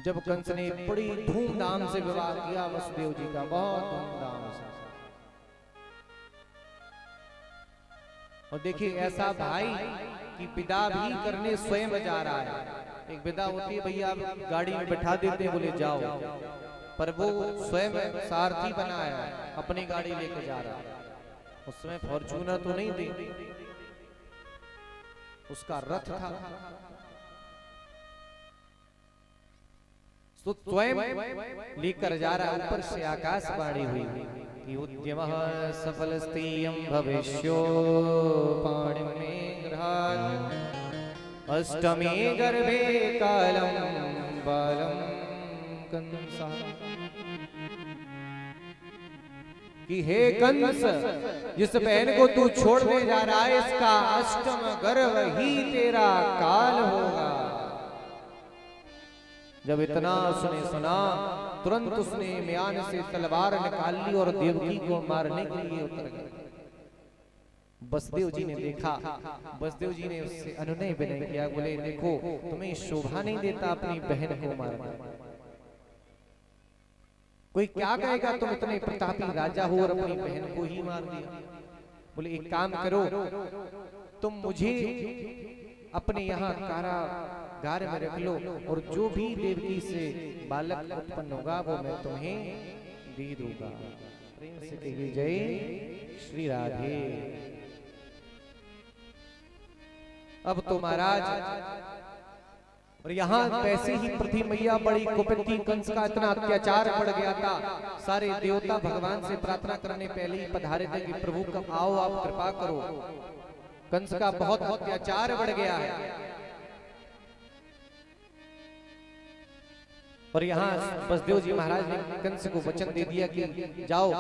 जब कंस ने बड़ी धूमधाम से विवाह किया वसुदेव जी का, बहुत धूमधाम से, और देखिए ऐसा भाई कि विदा भी करने स्वयं जा रहा है। एक विदा होती है, भैया आप गाड़ी में बैठा देते हैं, बोले जाओ, पर वो स्वयं सारथी बनाया है, अपनी गाड़ी लेके जा रहा है। उसमें फॉर्च्यूनर तो नहीं थी, उसका रथ था। तो स्वयं लेकर जा रहा है। ऊपर से आकाशवाणी हुई कि उद्यमः सफलस्तेयं भविष्यो पाणिमें गृहात् अष्टमे गर्भे कालं बालं कंसा। कि हे कंस, जिस बहन को तू छोड़ने जा रहा है, इसका अष्टम गर्भ ही तेरा काल होगा। जब इतना उसने सुना, तुरंत उसने म्यान से तलवार निकाल ली और देवकी को मारने के लिए उतर गया। वसुदेव जी ने देखा, वसुदेव जी ने उससे अनुनय विनय किया, बोले देखो तुम्हें शोभा नहीं देता अपनी बहन को मारना, कोई क्या कहेगा तुम इतने प्रतापी राजा हो और अपनी बहन को ही मार दिया। बोले एक काम करो, तुम मुझे अपने यहाँ कारागार में रख लो, और जो भी देवकी से बालक उत्पन्न होगा वो मैं तुम्हें दे दूंगा। प्रेम से कहिए जय श्री राधे। अब तो महाराज, और यहाँ वैसे ही पृथ्वी मैया बड़ी कुपित, कंस का इतना अत्याचार बढ़ गया था। सारे देवता भगवान से प्रार्थना करने पहले ही पधारे थे कि प्रभु कब आओ, आप कृपा करो, कंस का बहुत अत्याचार बढ़ गया है। और यहाँ वसुदेव जी महाराज ने कंस को वचन दे दिया कि जाओ,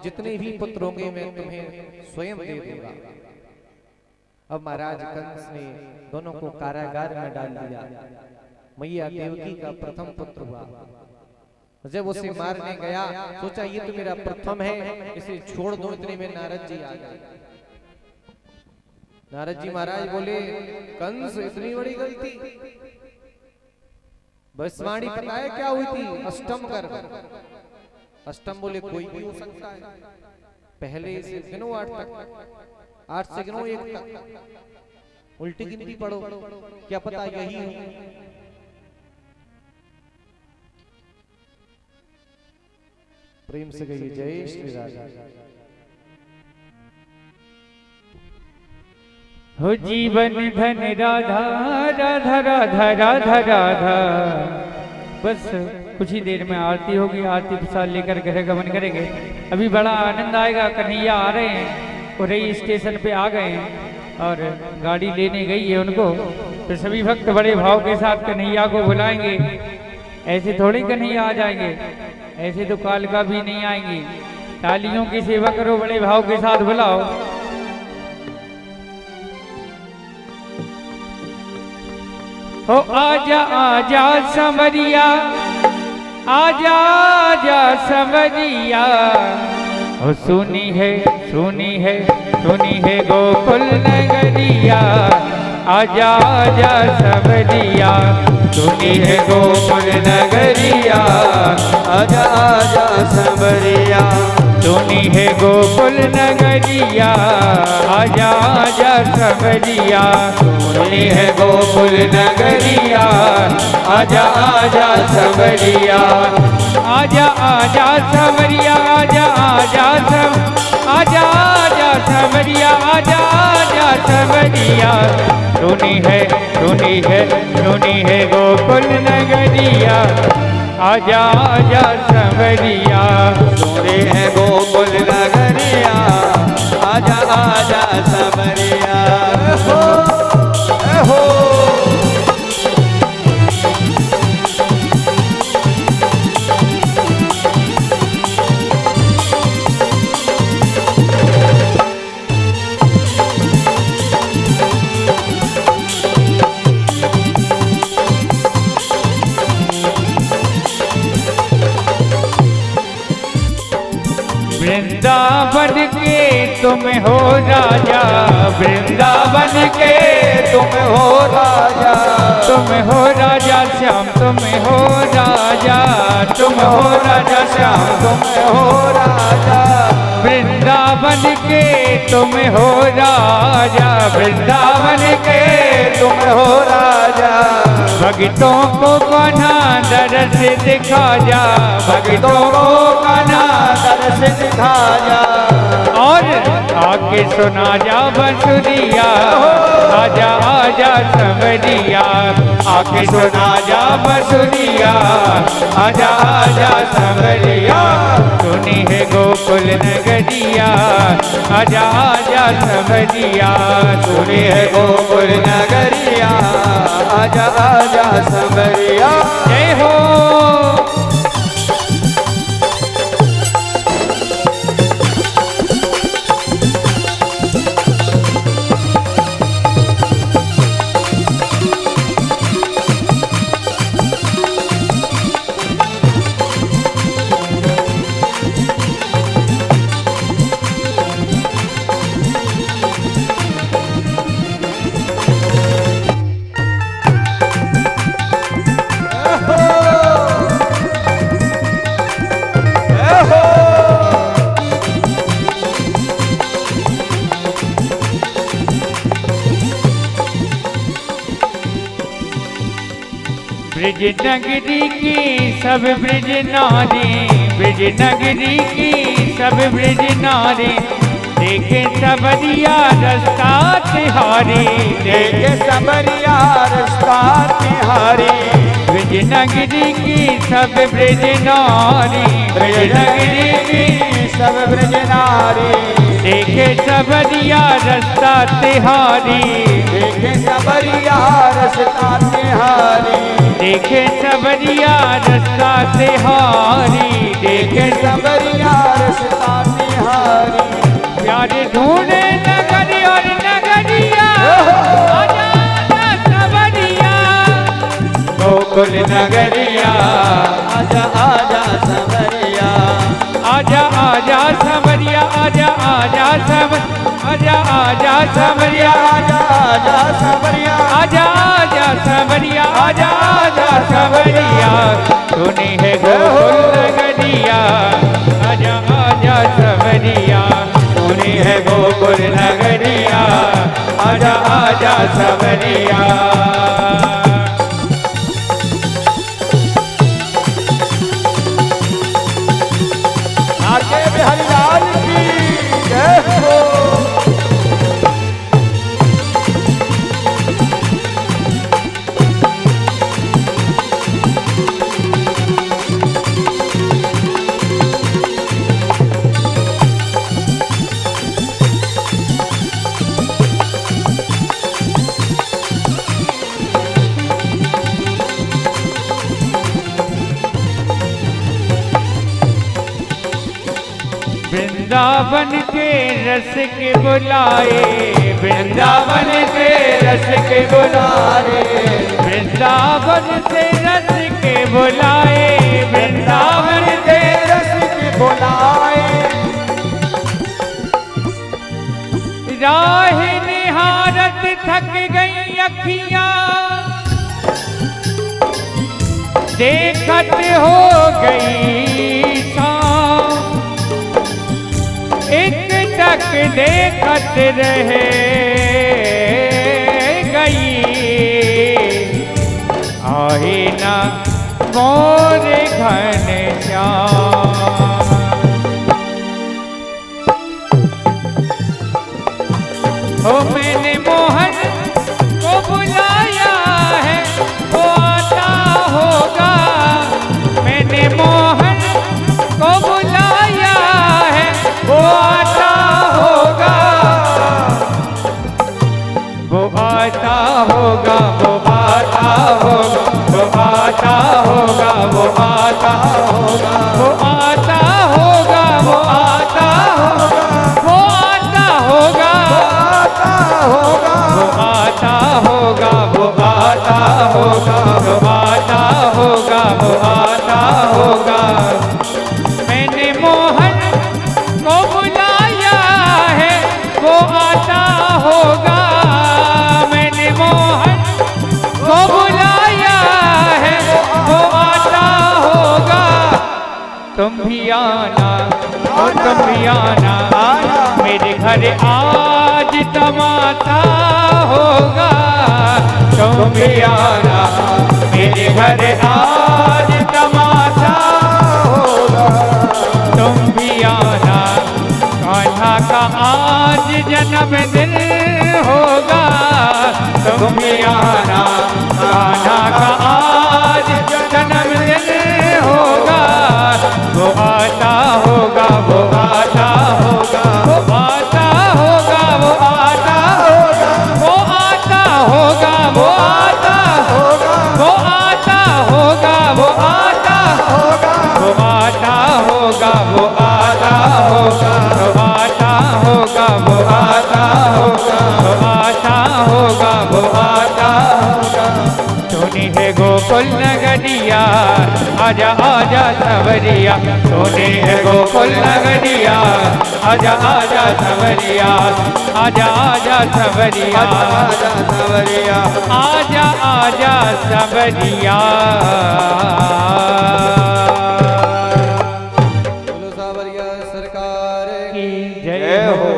जितने भी पुत्र होंगे मैं तुम्हें स्वयं दे दूंगा। अब महाराज कंस ने दोनों को कारागार में डाल दिया। मैया देवकी का प्रथम पुत्र हुआ। जब उसे मारने गया, सोचा ये तो मेरा प्रथम है, इसे छोड़ दो। इतने में नारद जी आ गए। नारद जी महाराज बोले, कंस इतनी बड़ी गलती, भविष्यवाणी पता है क्या हुई थी? अष्टम गर्भ। अष्टम बोले कोई भी हो सकता है, पहले से गिनो 8 तक, 8 से गिनो 1 तक, उल्टी गिनती पढ़ो, क्या पता यही हो। प्रेम से कहिए जय श्री राधा। हो जीवन धन राधा राधा राधा राधा राधा। बस कुछ ही देर में आरती होगी, आरती प्रसाद लेकर घर गमन करेंगे। अभी बड़ा आनंद आएगा, कन्हैया आ रहे हैं, उरई स्टेशन पे आ गए हैं और गाड़ी लेने गई है उनको। तो सभी भक्त बड़े भाव के साथ कन्हैया को बुलाएंगे। ऐसे थोड़ी कन्हैया आ जाएंगे, ऐसे तो कालका भी नहीं आएंगी। तालियों की सेवा करो, बड़े भाव के साथ बुलाओ। हो आजा आजा समरिया, आजा आजा समरिया। हो सुनी है सुनी है सुनी है गोकुल नगरिया। आजा आजा समरिया, सुनी है गोकुल नगरिया। आजा आजा समरिया, सुनी है गोकुल नगरिया आजा आजा सवरिया सुनी है गोकुल नगरिया आजा आजा सवरिया आजा आजा सवरिया आजा आजा आजा आजा सवरिया आजा आजा सवरिया सुनी है गोकुल नगरिया आजा आजा सवरिया सुनी है गोकुल नगरिया आजा आजा सवरिया हो वृंदावन के तुम हो राजा वृंदावन के तुम हो राजा तुम हो राजा श्याम तुम हो राजा तुम हो राजा श्याम तुम हो राजा वृंदावन के तुम हो राजा वृंदावन के तुम हो राजा भक्तों को कान्हा दरस दिखा जा भक्तों को कान्हा दरस दिखा जा और आके सुना जा बंसुरिया आजा आजा सवरिया आके सुना जा बंसुरिया आजा आजा सवरिया सुनी है गोकुल नगरिया आजा आजा सवरिया सुनी है गोकुल नगरिया आजा आजा सवरिया जय हो ब्रिज नगरी की सब ब्रिज नारी ब्रिज नगरी की सब ब्रिज नारी देखे सबरिया रास्ता तिहारी देखे सबरिया रास्ता तिहारी ब्रिज नगरी की सब ब्रिज नारी ब्रिज नगरी की सब ब्रिज नारी देखे सबरिया रास्ता तिहारी देखे सबरिया रास्ता तिहारी देखे सबरिया रास्ता तिहारी देखे सबरिया रास्ता तिहारी प्यार ढूंढे नगरी और नगरिया आजा आजा सबरिया गोकुल नगरिया आजा आजा सवरिया आजा आजा सबरिया आजा आजा सब आजा आजा सबरिया आजा आजा सवरिया आजा आजा सबरिया आजा आजा सबरिया सुनी है गोकुल नगरिया आजा आजा सबरिया सुनी है गोकुल नगरिया आजा आजा सवरिया आगे बिहारी लाल की जय हो वृंदावन के रस के बुलाए वृंदावन के रस के बुलाए वृंदावन से रस के बुलाए वृंदावन के रस के बुलाए राह निहारत थक गई अखियां देखत हो गई शाम तक देखत रहे गई, आए ना मोर घनश्याम। ओ मैंने मोहन को बुलाया है, वो आता होगा। मैंने मोहन को बुलाया है, वो आता होगा। वो आता होगा, वो आता होगा, वो आता होगा, वो आता होगा, वो आता होगा, वो आता होगा, वो आता होगा, वो आता होगा, वो आता होगा, वो आता होगा, वो आता होगा। मैंने मोहन को बुलाया है, वो आता होगा। मैंने मोहन को बुलाया है, वो आता होगा। तुम भी आना, और तुम भी आना, मेरे घर आज तमाशा होगा। तुम भी आना, मेरे घर आज तमाशा होगा। तुम भी आना, कान्हा का आज जन्मदिन होगा। तुम भी आना, कान्हा का आज जन्मदिन होगा। वो आता होगा, वो आता होगा, वो आता होगा, वो आता होगा, वो आता होगा, वो आता होगा, वो आता होगा, वो आता होगा, वो आता होगा, वो आता होगा, वो आता होगा, वो आता होगा, वो आता होगा, वो आता होगा। सोनी है गोकुल नगरिया, आजा आजा सवरिया। सोनी है गोकुल नगरिया, आजा आजा सवरिया, आजा आजा सवरिया, आजा सवरिया, आजा आजा सवरिया। बोलो सावरिया सरकार की जय जय हो।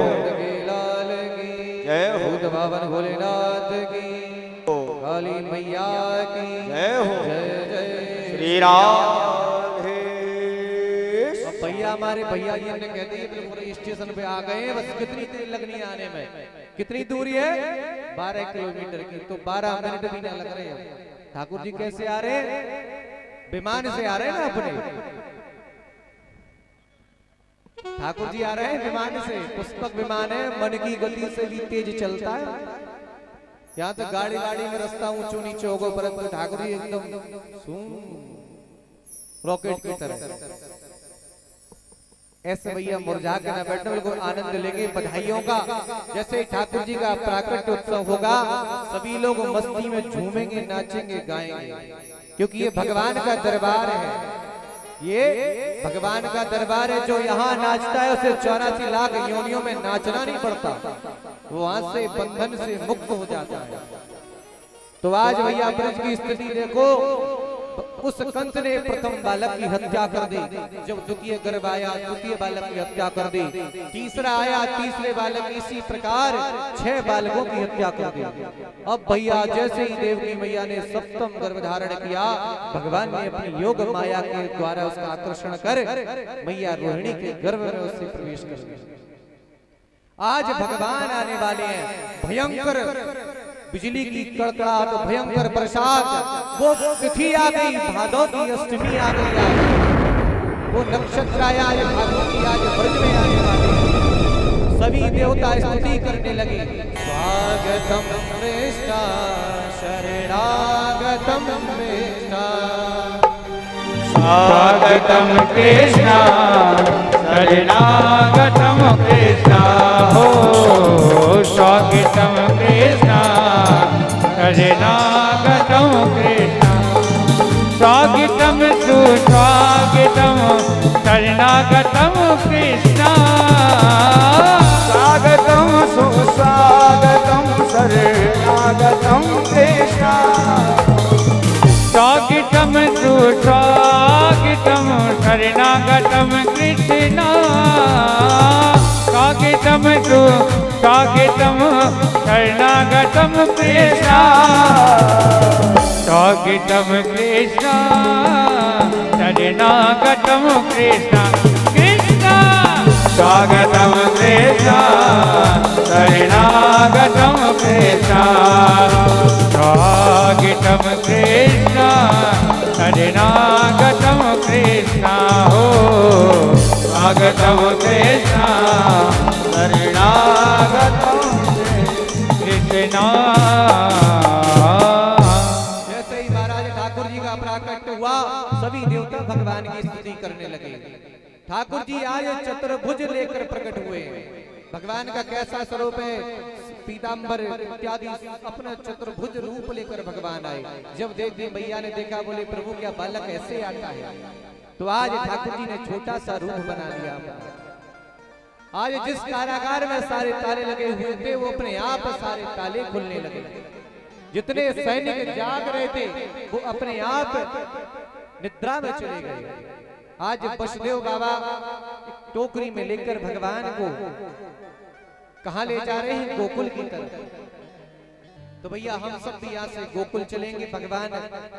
लाल की जय हो। भूत बावन भोलेनाथ की, काली मैया की जय हो। जय जय श्री राम। भैया हमारे भैया जी हमने कह दिए बिल्कुल स्टेशन पे आ गए हैं। बस कितनी देर लगनी है आने में? कितनी दूरी है? 12 किलोमीटर की। तो 12 मिनट भी ना लग रहे हैं। ठाकुर जी कैसे आ रहे हैं? विमान से आ रहे हैं ना अपने। ठाकुर जी आ रहे हैं विमान से। पुष्पक विमान है, मन की गति से भी तेज चलता है। यहाँ तो गाड़ी में रास्ता ऊंचो नीचे होगा, परंतु ठाकुर जी एकदम रॉकेट की तरह। ऐसे भैया मुरझा के ना बैठना, बिल्कुल आनंद लेंगे बधाइयों का। जैसे ठाकुर जी का प्राकट्य उत्सव होगा, सभी लोग मस्ती में झूमेंगे, नाचेंगे, गाएंगे, क्योंकि ये भगवान का दरबार है। ये भगवान का दरबार है। जो यहाँ नाचता है उसे 84 लाख योनियों में नाचना नहीं पड़ता, वो वहां से बंधन से मुक्त हो जाता है। तो आज भैया ब्रज की स्थिति देखो। उस कंस ने प्रथम बालक की हत्या कर दी, जब द्वितीय गर्भ आया द्वितीय बालक की हत्या कर दी, तीसरा आया तीसरे बालक, इसी प्रकार 6 बालकों की हत्या कर दी। अब भैया जैसे ही देवकी मैया ने सप्तम गर्भ धारण किया, भगवान ने अपनी योग माया के द्वारा उसका आकर्षण कर मैया रोहिणी के गर्भ में उससे प्रवेश कर दिया। आज भगवान आने वाले हैं। भयंकर बिजली की कड़कड़ाहट, भयंकर प्रसाद, वो तिथि आ गई, भादों की अष्टमी आ गई। आज वो नक्षत्र आया, आज भादों की आज ब्रज में आने वाले। सभी देवता स्तुति करने लगे। स्वागतम कृष्ण शरणागतम कृष्ण, स्वागतम कृष्ण शरणागतम कृष्ण हो। स्वागतम कृष्ण शरणागतम कृष्ण, स्वागतम सुस्वागतम शरणागतम कृष्ण, स्वागतम सुस्वागतम शरणागतम कृष्ण, स्वागतम सुस्वागतम शरणागतम कृष्ण, स्वागतम स्वागतम शरणागतम कृष्णा स्वागतम कृष्णा शरणागतम कृष्णा कृष्णा स्वागतम कृष्णा शरणागतम कृष्णा स्वागतम कृष्णा शरणागतम कृष्णा हो स्वागतम कृष्णा शरणागतम कृष्णा। जैसे ही महाराज ठाकुर जी का प्राकट्य हुआ सभी देवता भगवान की स्तुति करने लगे। ठाकुर जी आज चतुर्भुज लेकर प्रकट हुए। भगवान का कैसा स्वरूप है, पीतांबर इत्यादि अपना चतुर्भुज रूप लेकर भगवान आए। जब देवी मैया ने देखा, बोले प्रभु क्या बालक ऐसे आता है? तो आज ठाकुर जी ने छोटा सा रूप बना लिया। आज जिस कारागार में सारे ताले लगे हुए थे वो अपने आप सारे ताले खुलने लगे। जितने सैनिक जाग रहे थे वो अपने आप निद्रा में चले गए। आज वसुदेव बाबा टोकरी में लेकर भगवान को कहां ले जा रहे हैं? गोकुल की तरफ। तो भैया हम सब भी यहाँ से गोकुल चलेंगे। भगवान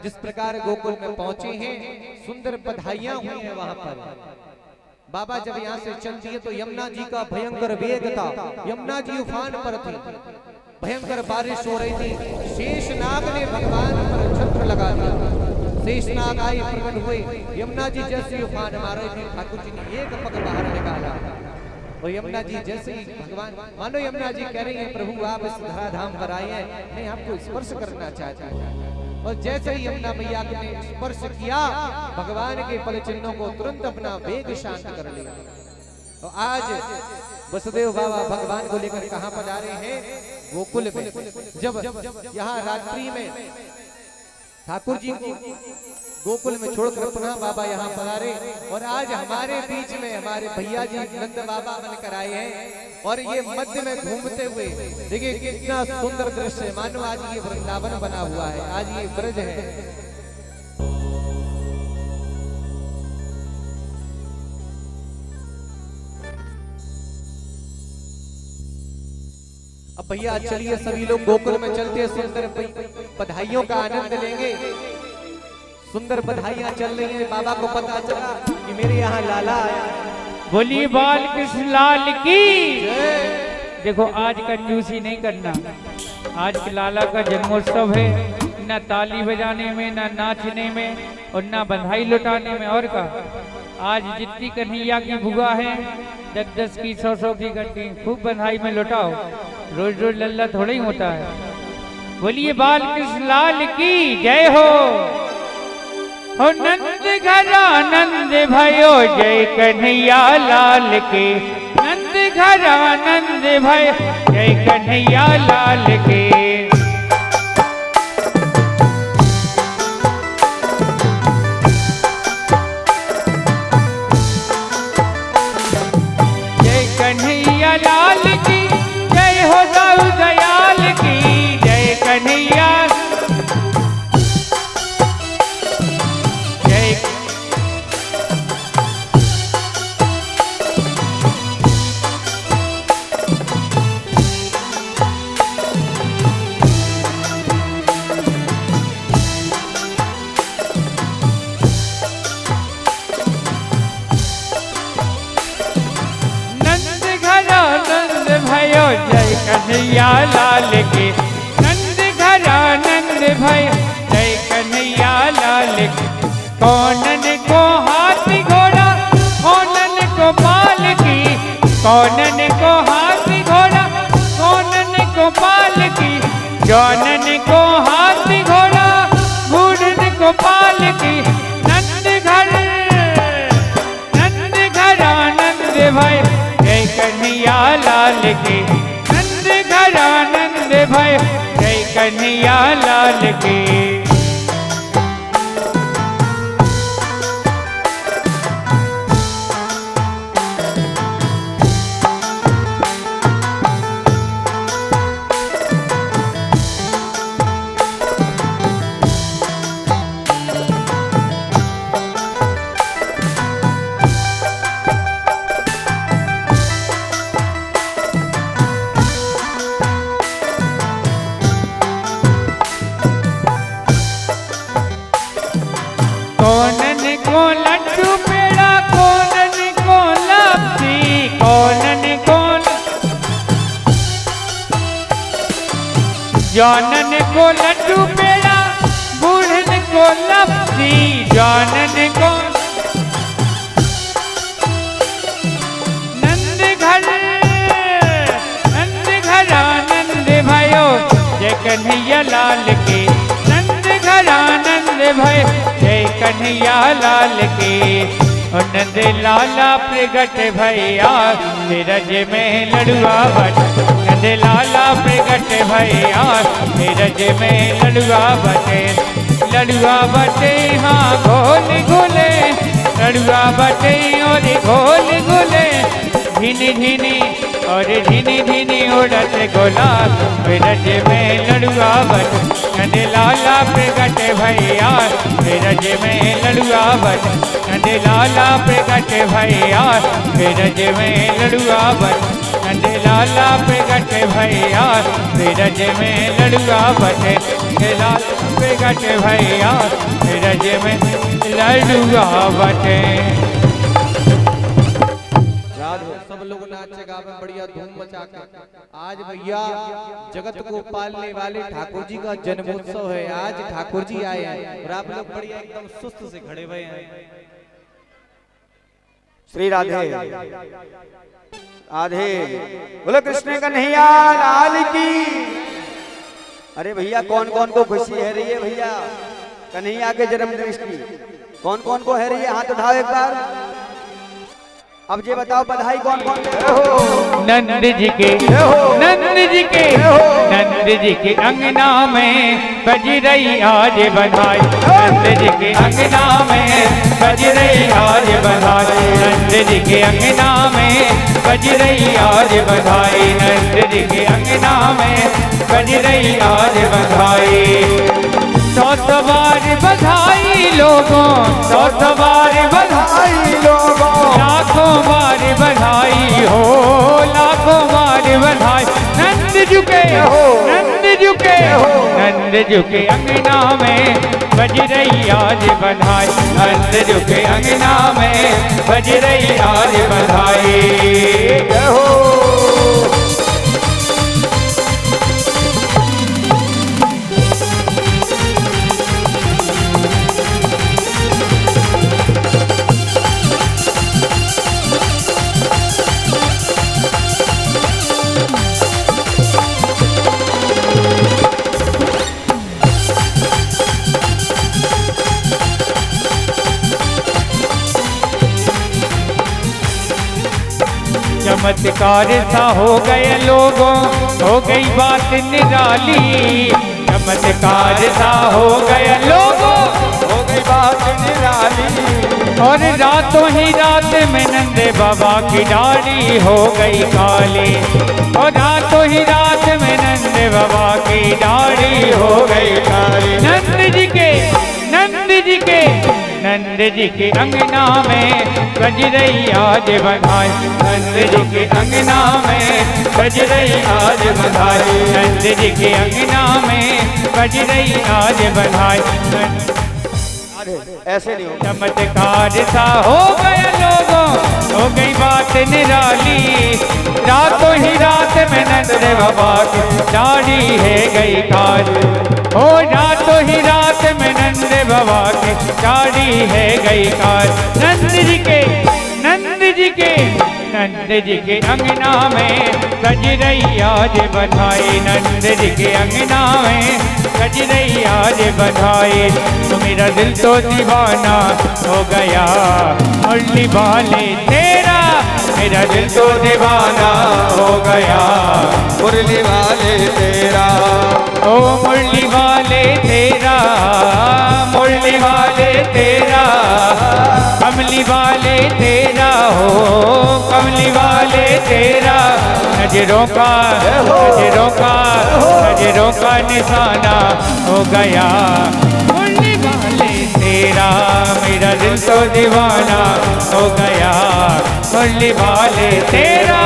जिस प्रकार गोकुल में पहुंचे हैं, सुंदर बधाइयां हुई हैं वहां पर। बाबा जब यहाँ से चल दिए तो यमुना जी का भयंकर वेग था। यमुना जी उफान पर थी, भयंकर बारिश हो रही थी। शेषनाग ने भगवान पर छत्र लगा दिया। शेषनाग आए, प्रकट हुए। यमुना जी जैसे उफान मारे थे, ठाकुर जी ने एक पग बाहर निकाला और यमुना जी जैसे ही भगवान, मानो यमुना जी कह रही हैं प्रभु आप इस धराधाम पर आए हैं, मैं आपको स्पर्श करना चाहती हूँ। और जैसे ही यमुना मैया ने स्पर्श किया, भगवान के पद चिन्हों को तुरंत अपना वेग शांत कर लिया। तो आज वसुदेव बाबा भगवान को लेकर कहां पधारे हैं? गोकुल में। जब यहाँ रात्रि में ठाकुर जी को गोकुल में छोड़कर पुनः बाबा यहाँ पधारे और आज हमारे बीच में हमारे भैया जी नंद बाबा बनकर आए हैं और ये मध्य में घूमते हुए देखिए कितना सुंदर दृश्य है। मानो आज ये वृंदावन बना हुआ है, आज ये ब्रज है। अब भैया चलिए सभी लोग गोकुल में चलते हैं, सुंदर बधाइयों का आनंद लेंगे। सुंदर बधाइयां चल रही हैं। बाबा को पता चला कि मेरे यहाँ लाला आया। बोलिए बाल कृष्ण लाल की। देखो आज कंजूसी नहीं करना। आज के लाला का जन्मोत्सव है, न ताली बजाने में, न नाचने में और न बधाई लुटाने में। और का आज जितनी कन्हैया की बुआ है 10-10 की 100-100 की गड्डी खूब बधाई में लुटाओ। रोज रोज लल्ला थोड़ा ही होता है। बोलिए बाल कृष्ण लाल की जय हो। नंद घर आनंद भयो जय कन्हैया लाल के। नंद घर आनंद भयो जय कन्हैया लाल के। जय कन्हैया लाल की जय हो दाऊ दयाल की। जय कन्हैया जय कन्हैया लाल के। नंद घर आनंद भय जय कन्हैया लाल के। कौनन को हाथी घोड़ा कौनन को पाल की। कौनन को हाथी घोड़ा कौनन को पाल की। जौनन को हाथी घोड़ा घूढ़न को पाल की। नंद घर आनंद भय जय कन्हैया लाल के। नंद घर आनंद भय जय कन्हैया लाल के। कौनन को लड्डू पेड़ा, कौनन को लपसी, कौनन को जानन को लड्डू पेड़ा, बूढ़न को लपसी, जानन को नंद घर आनंद भयो, जय कन्हैया लाल के। नंद घर आनंद भयो, जय कन्हैया लाल के। और नंद लाला प्रगट भैया, रज में लड़ुआ बट। नंद लाला प्रगट भैया, रज में लड़ुआ बटे। लड़ुआ बटे हाँ घोल घोले, लड़ुआ बटे और घोल घोले। झिनी झिनी और झिनी झिनी उड़त गुलाल, रज में लड़ुआ बट। नंद लाला प्रगट भैया, रज में लड़ुआ बट। नंद लाला प्रगट भैया, रज में लड़ुआ बट। नंद लाला प्रगट भैया, रज में लड़ुआ बट। लाला प्रगट भैया, रज में लड़ुआ बटे। सब लोग नाचे गावे बढ़िया धूम मचा के। आज भैया जगत को पालने वाले ठाकुर जी का जन्मोत्सव है। आज ठाकुर जी आए हैं और आप लोग बढ़िया एकदम सुस्त से खड़े हुए हैं। श्री राधे राधे बोलो कृष्ण कन्हैया लाल की। अरे भैया कौन कौन को खुशी है रही है भैया कन्हैया के जन्मदिन की? कौन कौन को है रही है? हाथ उठाओ एक बार। अब ये बताओ बधाई कौन कौन दे रहे हो? नंद जी के, नंद जी के, नंद जी के अंगना में बज रही आज बधाई। नंद जी के अंगना में बज रही आज बधाई। नंद जी के अंगना में बज रही आज बधाई। नंद जी के अंगना में बज रही आज बधाई। 100 बार बधाई लोगों, 100 बार बधाई लोगों। लाखों बार बधाई हो, लाखों बार बधाई। नंद झुके हो, नंद झुके हो, नंद झुके अंगना में बज रही आज बधाई। नंद झुके अंगना में बज रही आज बधाई। जय हो। चमत्कार सा हो गए लोगों, हो गई बात निराली। चमत्कार सा हो गए लोगों, हो गई बात निराली। और रातों ही रात में नंद बाबा की दाढ़ी हो गई काली। और रातों ही रात में नंद बाबा की दाढ़ी हो गई काली। नंद जी के, नंद जी के, नंद जी के अंगना में बज रही आज बधाई। नंद जी के अंगना में बज रही आज बधाई। नंद जी के अंगना में बज रही आज बधाई। ऐसे नहीं होगा। चमत्कार सा हो गया लोगों, हो गई बात निराली। रातों ही रात में नंद बाबा की दाढ़ी है गई काली। ओ रातों ही रात में नंद बाबा की दाढ़ी है गई काली। नंद जी के, नंद जी के, नंद जी के अंगना में बज रही आज बधाई। नंद जी के अंगना में बज रही आज बधाई। तो मेरा दिल तो दीवाना हो गया मुरली वाले तेरा। मेरा दिल तो दीवाना हो गया मुरली वाले तेरा। ओ मुरली वाले तेरा, मुरली वाले तेरा। कमली वाले तेरा हो, कमली वाले तेरा। नजरों का, नजरों का, नजरों का निशाना हो गया मुरली वाले तेरा। मेरा दिल तो दीवाना हो गया मुरली वाले तेरा।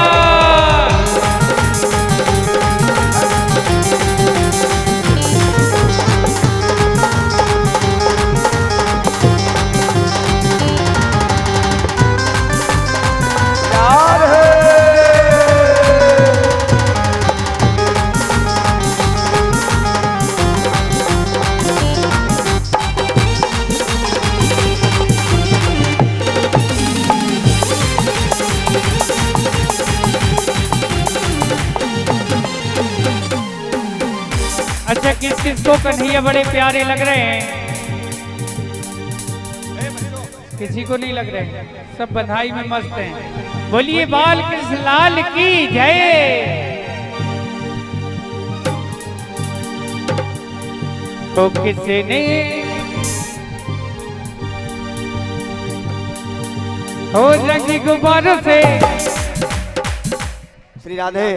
किसको कन्हैया बड़े प्यारे लग रहे हैं? किसी को नहीं लग रहे, सब बधाई में मस्त हैं। बोलिए बाल कृष्ण लाल की जय। तो किसने हो रंगी गुब्बारों से श्री राधे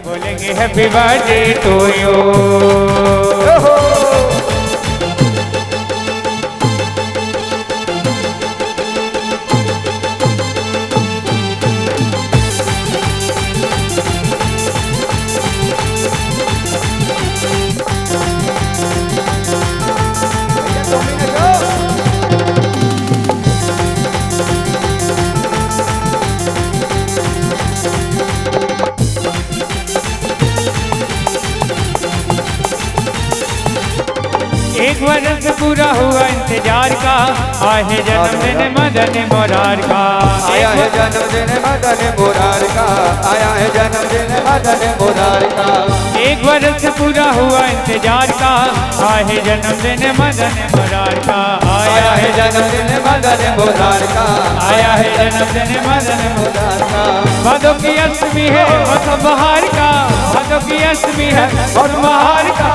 बोलेंगे हैप्पी बर्थडे टू यू। एक वर्ष पूरा हुआ इंतजार का, आए जन्मदिन मदन मुरार का। आया है जन्मदिन मदन मुरार का, आया है जन्मदिन मदन मुरार का। एक वर्ष पूरा हुआ इंतजार का, आए जन्मदिन मदन मुरार का। आया है जन्मदिन मदन मुरार का, आया है जन्मदिन मदन मुरार का। भादों की अष्टमी है मौसम बहार का, भादों की अष्टमी है मौसम बहार का।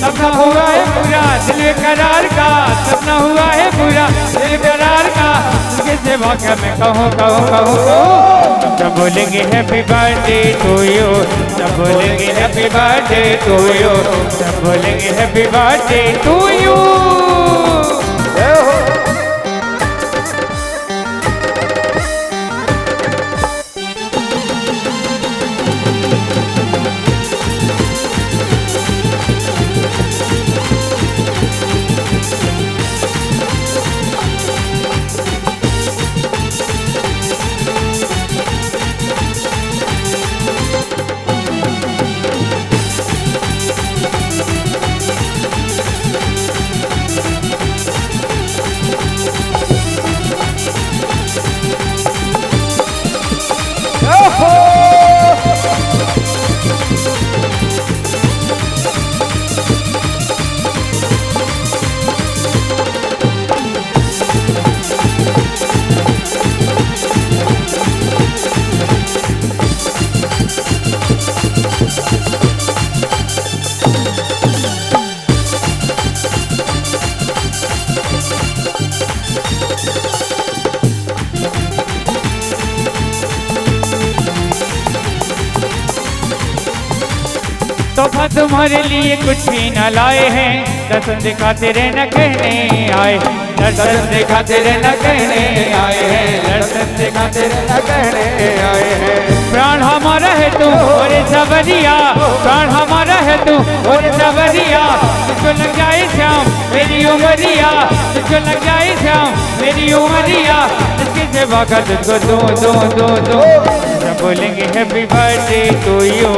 सपना हुआ है पूरा दिल करार का, सपना हुआ है पूरा दिल करार का। उसके सेवा क्या मैं कहूँ कहूँ कहूँ कहूँ। सब बोलेंगे हैप्पी बर्थडे टू यू, सब बोलेंगे हैप्पी बर्थडे टू यू, सब बोलेंगे हैप्पी बर्थडे टू यू। तोहफा तुम्हारे लिए कुछ भी न लाए हैं, दर्शन दिखाते रहना कहने आए, दर्शन दिखाते रहना कहने आए हैं, दर्शन दिखाते रहना कहने आए हैं। प्राण हमारा है तू और सबरिया, प्राण हमारा है तू और सबरिया। तुझको लग जाए श्याम मेरी उमरिया, तुझको लग जाए श्याम मेरी उमरिया। इसकी सेवा का तुझको दो दो दो दो। सब बोलेंगे हैप्पी बर्थडे टू यू,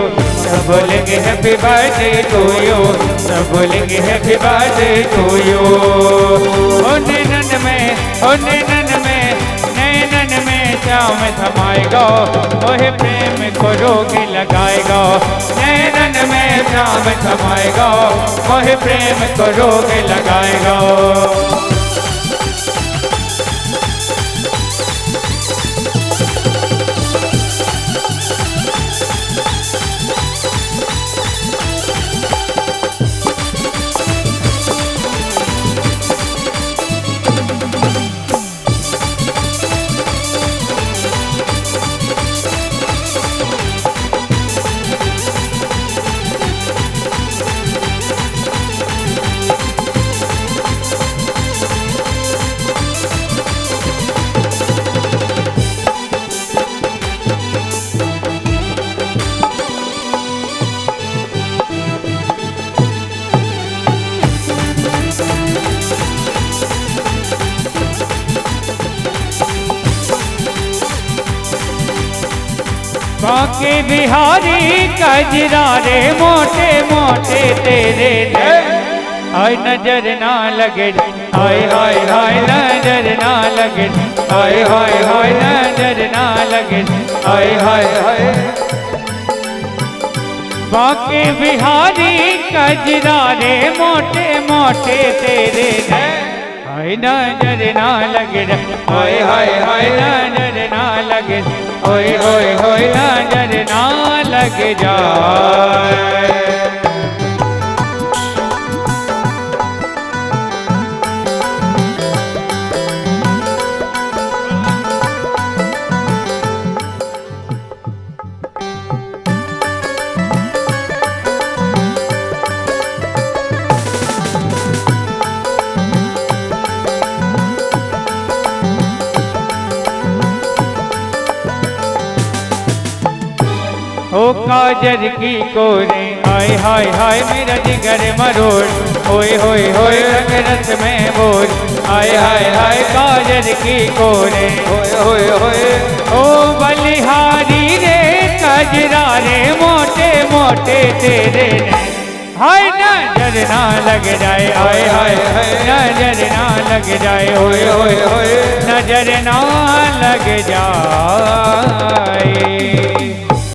सब बोलेंगे हैप्पी बर्थडे टू यू, सब बोलेंगे हैप्पी बर्थडे टू यू। ओ नैनन में नैनन में श्याम थमाएगा, ओहे प्रेम को रोग लगाएगा। नैनन में श्याम थमाएगा, ओहे प्रेम को रोग लगाएगा। बांके बिहारी कजरारे मोटे मोटे तेरे आय नजर ना लगे, हाय हाय हाय नजर ना लगे, हाय हाय हाय नजर ना लगे, हाय हाय हाय। बाके बिहारी कजरारे मोटे मोटे तेरे हाय नजर ना लगे हाय हाय हाय नजर ना लगे होय होय होय नजर ना लग जाए। ओ काजर की कोरे हाय हाय हाय मेरा जिगर मरोड़ होय होय होय रंग रस में बोल हाय हाय हाय काजर की कोरे होय होय होय ओ बलिहारी रे कजरा रे मोटे मोटे तेरे हाय नजर ना लग जाए हाय हाय हाय नजर ना लग जाए होय होय होय नजर ना लग जाए।